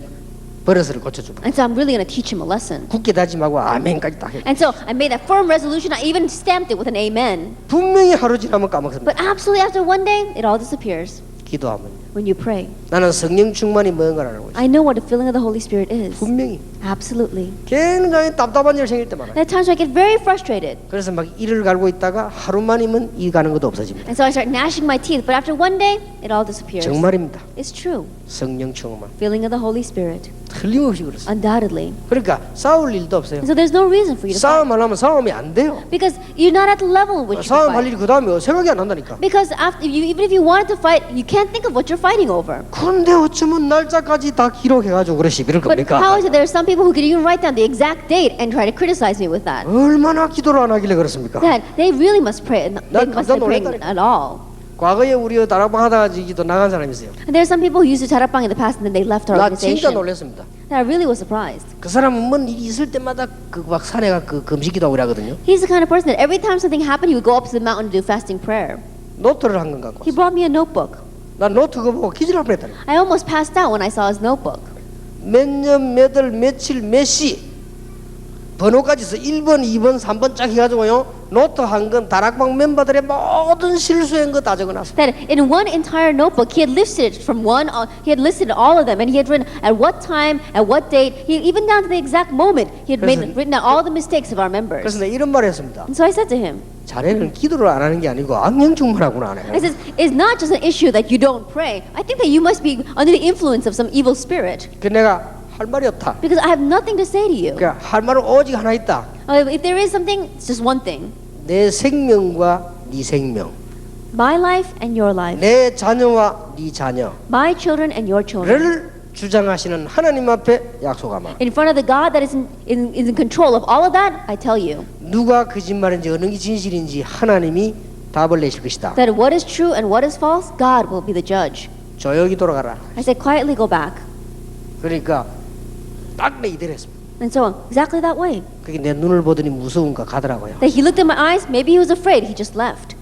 버릇을 고쳐주고 And so I'm really going to teach him a lesson. 굳게 다짐하고 아멘까지 딱 해. And so I made that firm resolution. I even stamped it with an amen. 분명히 하루 지나면 까먹습니다. But absolutely after one day, it all disappears 기도하면 when you pray. 나는 성령 충만이 뭔가를 알고 있어. I know what the feeling of the Holy Spirit is. 분명히 Absolutely. 굉장히 답답한 일 생길 때 많아요. There are times where I get very frustrated. 그래서 막 이를 갈고 있다가 하루만이면 이 가는 것도 없어집니다. And so I start gnashing my teeth. But after one day, it all disappears. 정말입니다. It's true. 성령 충만 Feeling of the Holy Spirit. 틀림없이 그렇습니다. Undoubtedly. 그러니까 싸울 일도 없어요. And so there's no reason for you to fight. 싸움하려면 싸움이 안 돼요. Because you're not at the level in which you can 싸움할 fight. 일이 그 다음에 생각이 안 난다니까. Because even if you wanted to fight, you can't think of what you're fighting over. 그런데 어쩌면 날짜까지 다 기록해가지고 그러시 이럴 But 겁니까? how is it there are some people who could even write down the exact date and try to criticize me with that? 얼마나 기도를 안 하길래 그렇습니까? That they really must pray. They 난 must 깜짝 be praying 놀랐다니까. at all. 과거에 우리 다락방 하다가 지기도 나간 사람이 있어요. And there are some people who used to charapang in the past and then they left our 나 진짜 organization. 놀랐습니다. That I really was surprised. 그 사람은 뭔 일이 있을 때마다 그 막 산에가 그 금식기도 하고 그러거든요. He's the kind of person that every time something happened, he would go up to the mountain to do fasting prayer. 노트를 한 건 갖고 He 왔어. brought me a notebook. 나 노트 그거 보고 기절할 뻔했다니까. I almost passed out when I saw his notebook. 몇 년, 몇 월, 며칠, 몇 시 번호까지 서 1번, 2번, 3번 쫙 해가지고요 노트 한 건 다락방 멤버들의 모든 실수한 거 다 적어놨어요. That in one entire notebook, he had listed it from one. He had listed all of them, and he had written at what time, at what date, even down to the exact moment. He had written down all the mistakes of our members. 그래서 내가 이런 말을 했습니다. And so I said to him, 자네는 기도를 안 하는 게 아니고 악령 충만하구나. I says, it's not just an issue that you don't pray. I think that you must be under the influence of some evil spirit. 그 내가 할 말이 없다. Because I have nothing to say to you. 그러니까 할 말은 오직 하나 있다. If there is something, it's just one thing. 내 생명과 네 생명, My life and your life. 내 자녀와 네 자녀를 My children and your children. 주장하시는 하나님 앞에 약속하마. In front of the God that is in control of all of that, I tell you 누가 거짓말인지 어느 게 진실인지 하나님이 답을 내실 것이다. that what is true and what is false, God will be the judge. 조용히 돌아가라. I said, quietly go back. 그러니까 딱 내 이대로 했습니다. And so, exactly that way. 그게 내 눈을 보더니 무서운가 가더라고요. That he looked at my eyes, maybe he was afraid, he just left.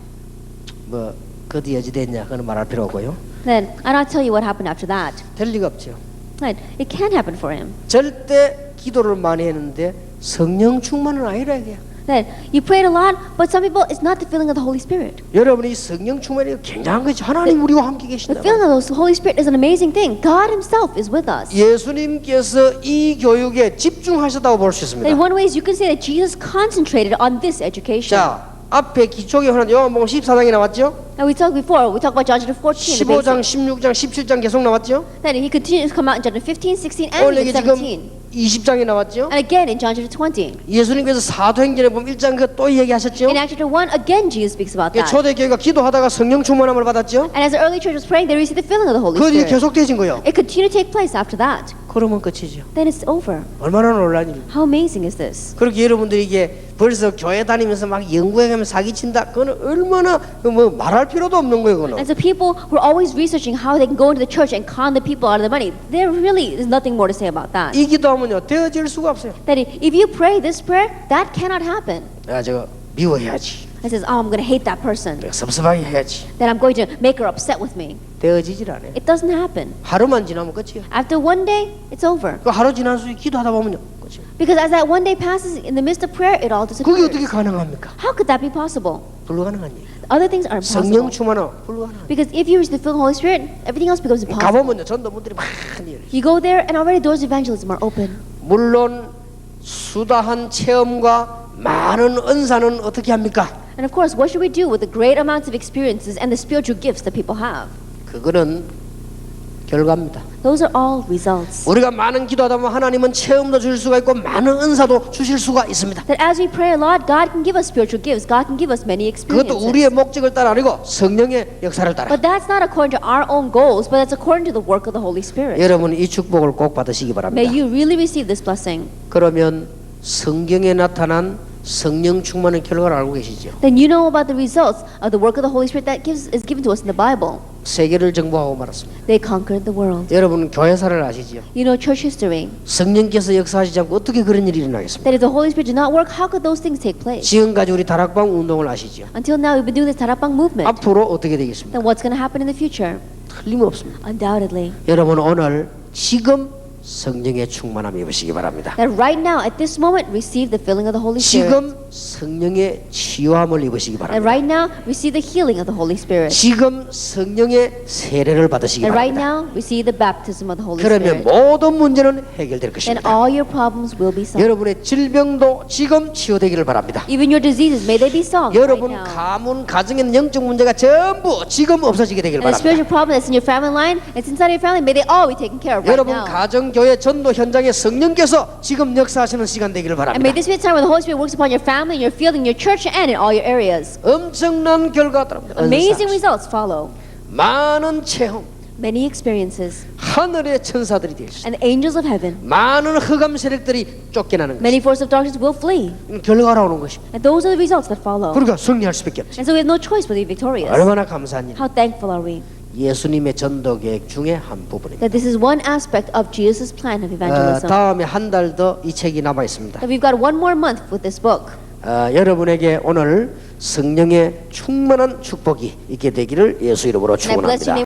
뭐 그 뒤에 어찌 됐냐 그건 말할 필요 없고요. Then, and I'll tell you what happened after that. 될 리가 없죠. Right. It can't happen for him. 절대 기도를 많이 했는데 성령 충만은 아니라 이게. That you prayed a lot, but some people, it's not the filling of the Holy Spirit. 여러분이 성령 충만이 굉장한 거죠. 하나님 우리와 함께 The 계신다. filling of the Holy Spirit is an amazing thing. God himself is with us. 예수님께서 이 교육에 집중하셨다고 볼 수 In 있습니다. one way, you can say that Jesus concentrated on this education. 자, 앞에 기초에 하나 요한복음 14장이 나왔죠? Now we talked about John chapter 14, the 15장, basic. 16장, 17장 계속 나왔죠? Then he continues to come out in chapter 15, 16, and 오늘 even 이게 지금 17. 20장이 나왔죠? And again in John chapter 20. 예수님께서 사도행전에 보면 1장 그또 얘기하셨죠? In Acts chapter 1, again Jesus speaks about that. 초대교회가 기도하다가 성령 충만함을 받았죠? And as the early church was praying, they received the filling of the Holy 그 뒤에 Spirit. 계속되신 거예요. It continued to take place after that. 그러면 끝이죠. Then it's over. 얼마나 놀란 일입니까? How amazing is this? 그렇게 여러분들이 이게 벌써 교회 다니면서 막 연구해가면서 사기친다. 그거는 얼마나 뭐 말할 필요도 없는 거예요. 그거는. And so people who are always researching how they can go into the church and con the people out of the money, there really is nothing more to say about that. 이 기도하면요 되어질 수가 없어요. That if you pray this prayer, that cannot happen. 야 저거 미워해야지. It says, oh, I'm going to hate that person. 내가 섭섭하게 해야지. That I'm going to make her upset with me. 되어지질 않아요. It doesn't happen. 하루만 지나면 끝이에요. After one day, it's over. 그 하루 지난 수에 기도하다 보면요 끝이에요. Because as that one day passes, in the midst of prayer, it all 그게 disappears. 어떻게 가능합니까? How could that be possible? 불가능한 얘기. Other things are 성령 impossible. 충만은 불가능한. Because if you receive the filling of the Holy Spirit, everything else becomes impossible. 가보면요 전도문들이 많이 열려. You go there, and already doors of evangelism are open. 물론 수다한 체험과 많은 은사는 어떻게 합니까? And of course, what should we do with the great amounts of experiences and the spiritual gifts that people have? 그거는 결과입니다. Those are all results. 우리가 많은 기도하다 보면 하나님은 체험도 주실 수가 있고 많은 은사도 주실 수가 있습니다. That as we pray a lot, God can give us spiritual gifts. God can give us many 그것도 experiences. 우리의 목적을 따라 아니고 성령의 역사를 따라. But that's not according to our own goals, but that's according to the work of the Holy Spirit. 여러분 이 축복을 꼭 받으시기 May 바랍니다. you really receive this blessing. 그러면 성경에 나타난 성령 충만의 결과를 알고 계시죠? Then you know about the results of the work of the Holy Spirit that is given to us in the Bible. 세계를 정복하고 말았습니다. They conquered the world. 여러분 교회사를 아시지요? You know church history. 성령께서 역사하시지 않고 어떻게 그런 일이 일어나겠습니까? That if the Holy Spirit did not work, how could those things take place? 지금까지 우리 다락방 운동을 아시죠? Until now, we've been doing this Tarapang movement. 앞으로 어떻게 되겠습니까? Then what's going to happen in the future? 틀림없습니다. Undoubtedly. 여러분 오늘 지금 성령의 충만함 입으시기 바랍니다. That right now, at this moment, receive the filling of the Holy Spirit. 지금 성령의 치유함을 입으시기 And 바랍니다. right now, receive the healing of the Holy Spirit. 지금 성령의 세례를 받으시기 And right 바랍니다. now, receive the baptism of the Holy 그러면 Spirit. 모든 문제는 해결될 Then 것입니다. all your problems will be solved. 여러분의 질병도 지금 치유되기를 바랍니다. Even your diseases, may they be solved right 여러분 now. 가문 가정에 있는 영적 문제가 전부 지금 없어지게 되기를 And the spiritual 바랍니다. problem that's in your family line, it's inside your family, may they all be taken care of right 여러분 now. 가정 교회 전도 현장에 성령께서 지금 역사하시는 시간 되기를 And may 바랍니다. this be a time where the Holy Spirit works upon your family, your field, in your church, and in all your areas. 엄청난 결과가 따릅니다. Amazing 은사, results follow. 많은 체험, Many experiences. 하늘의 천사들이 될 수, And the angels of heaven, 많은 흑암 세력들이 쫓겨나는 many 것이 forces of darkness will flee. 결과가 오는 것입니다. And those are the results that follow. 그러니까 승리할 수밖에 없죠. And so we have no choice but to be victorious. 얼마나 감사한 일. How thankful are we 예수님의 전도 계획 중에 한 부분입니다. that this is one aspect of Jesus' plan of evangelism. 다음에 한 달 더 이 책이 남아 있습니다. That we've got one more month with this book. 여러분에게 오늘 성령의 충만한 축복이 있게 되기를 예수 이름으로 And I bless 축원합니다. your name.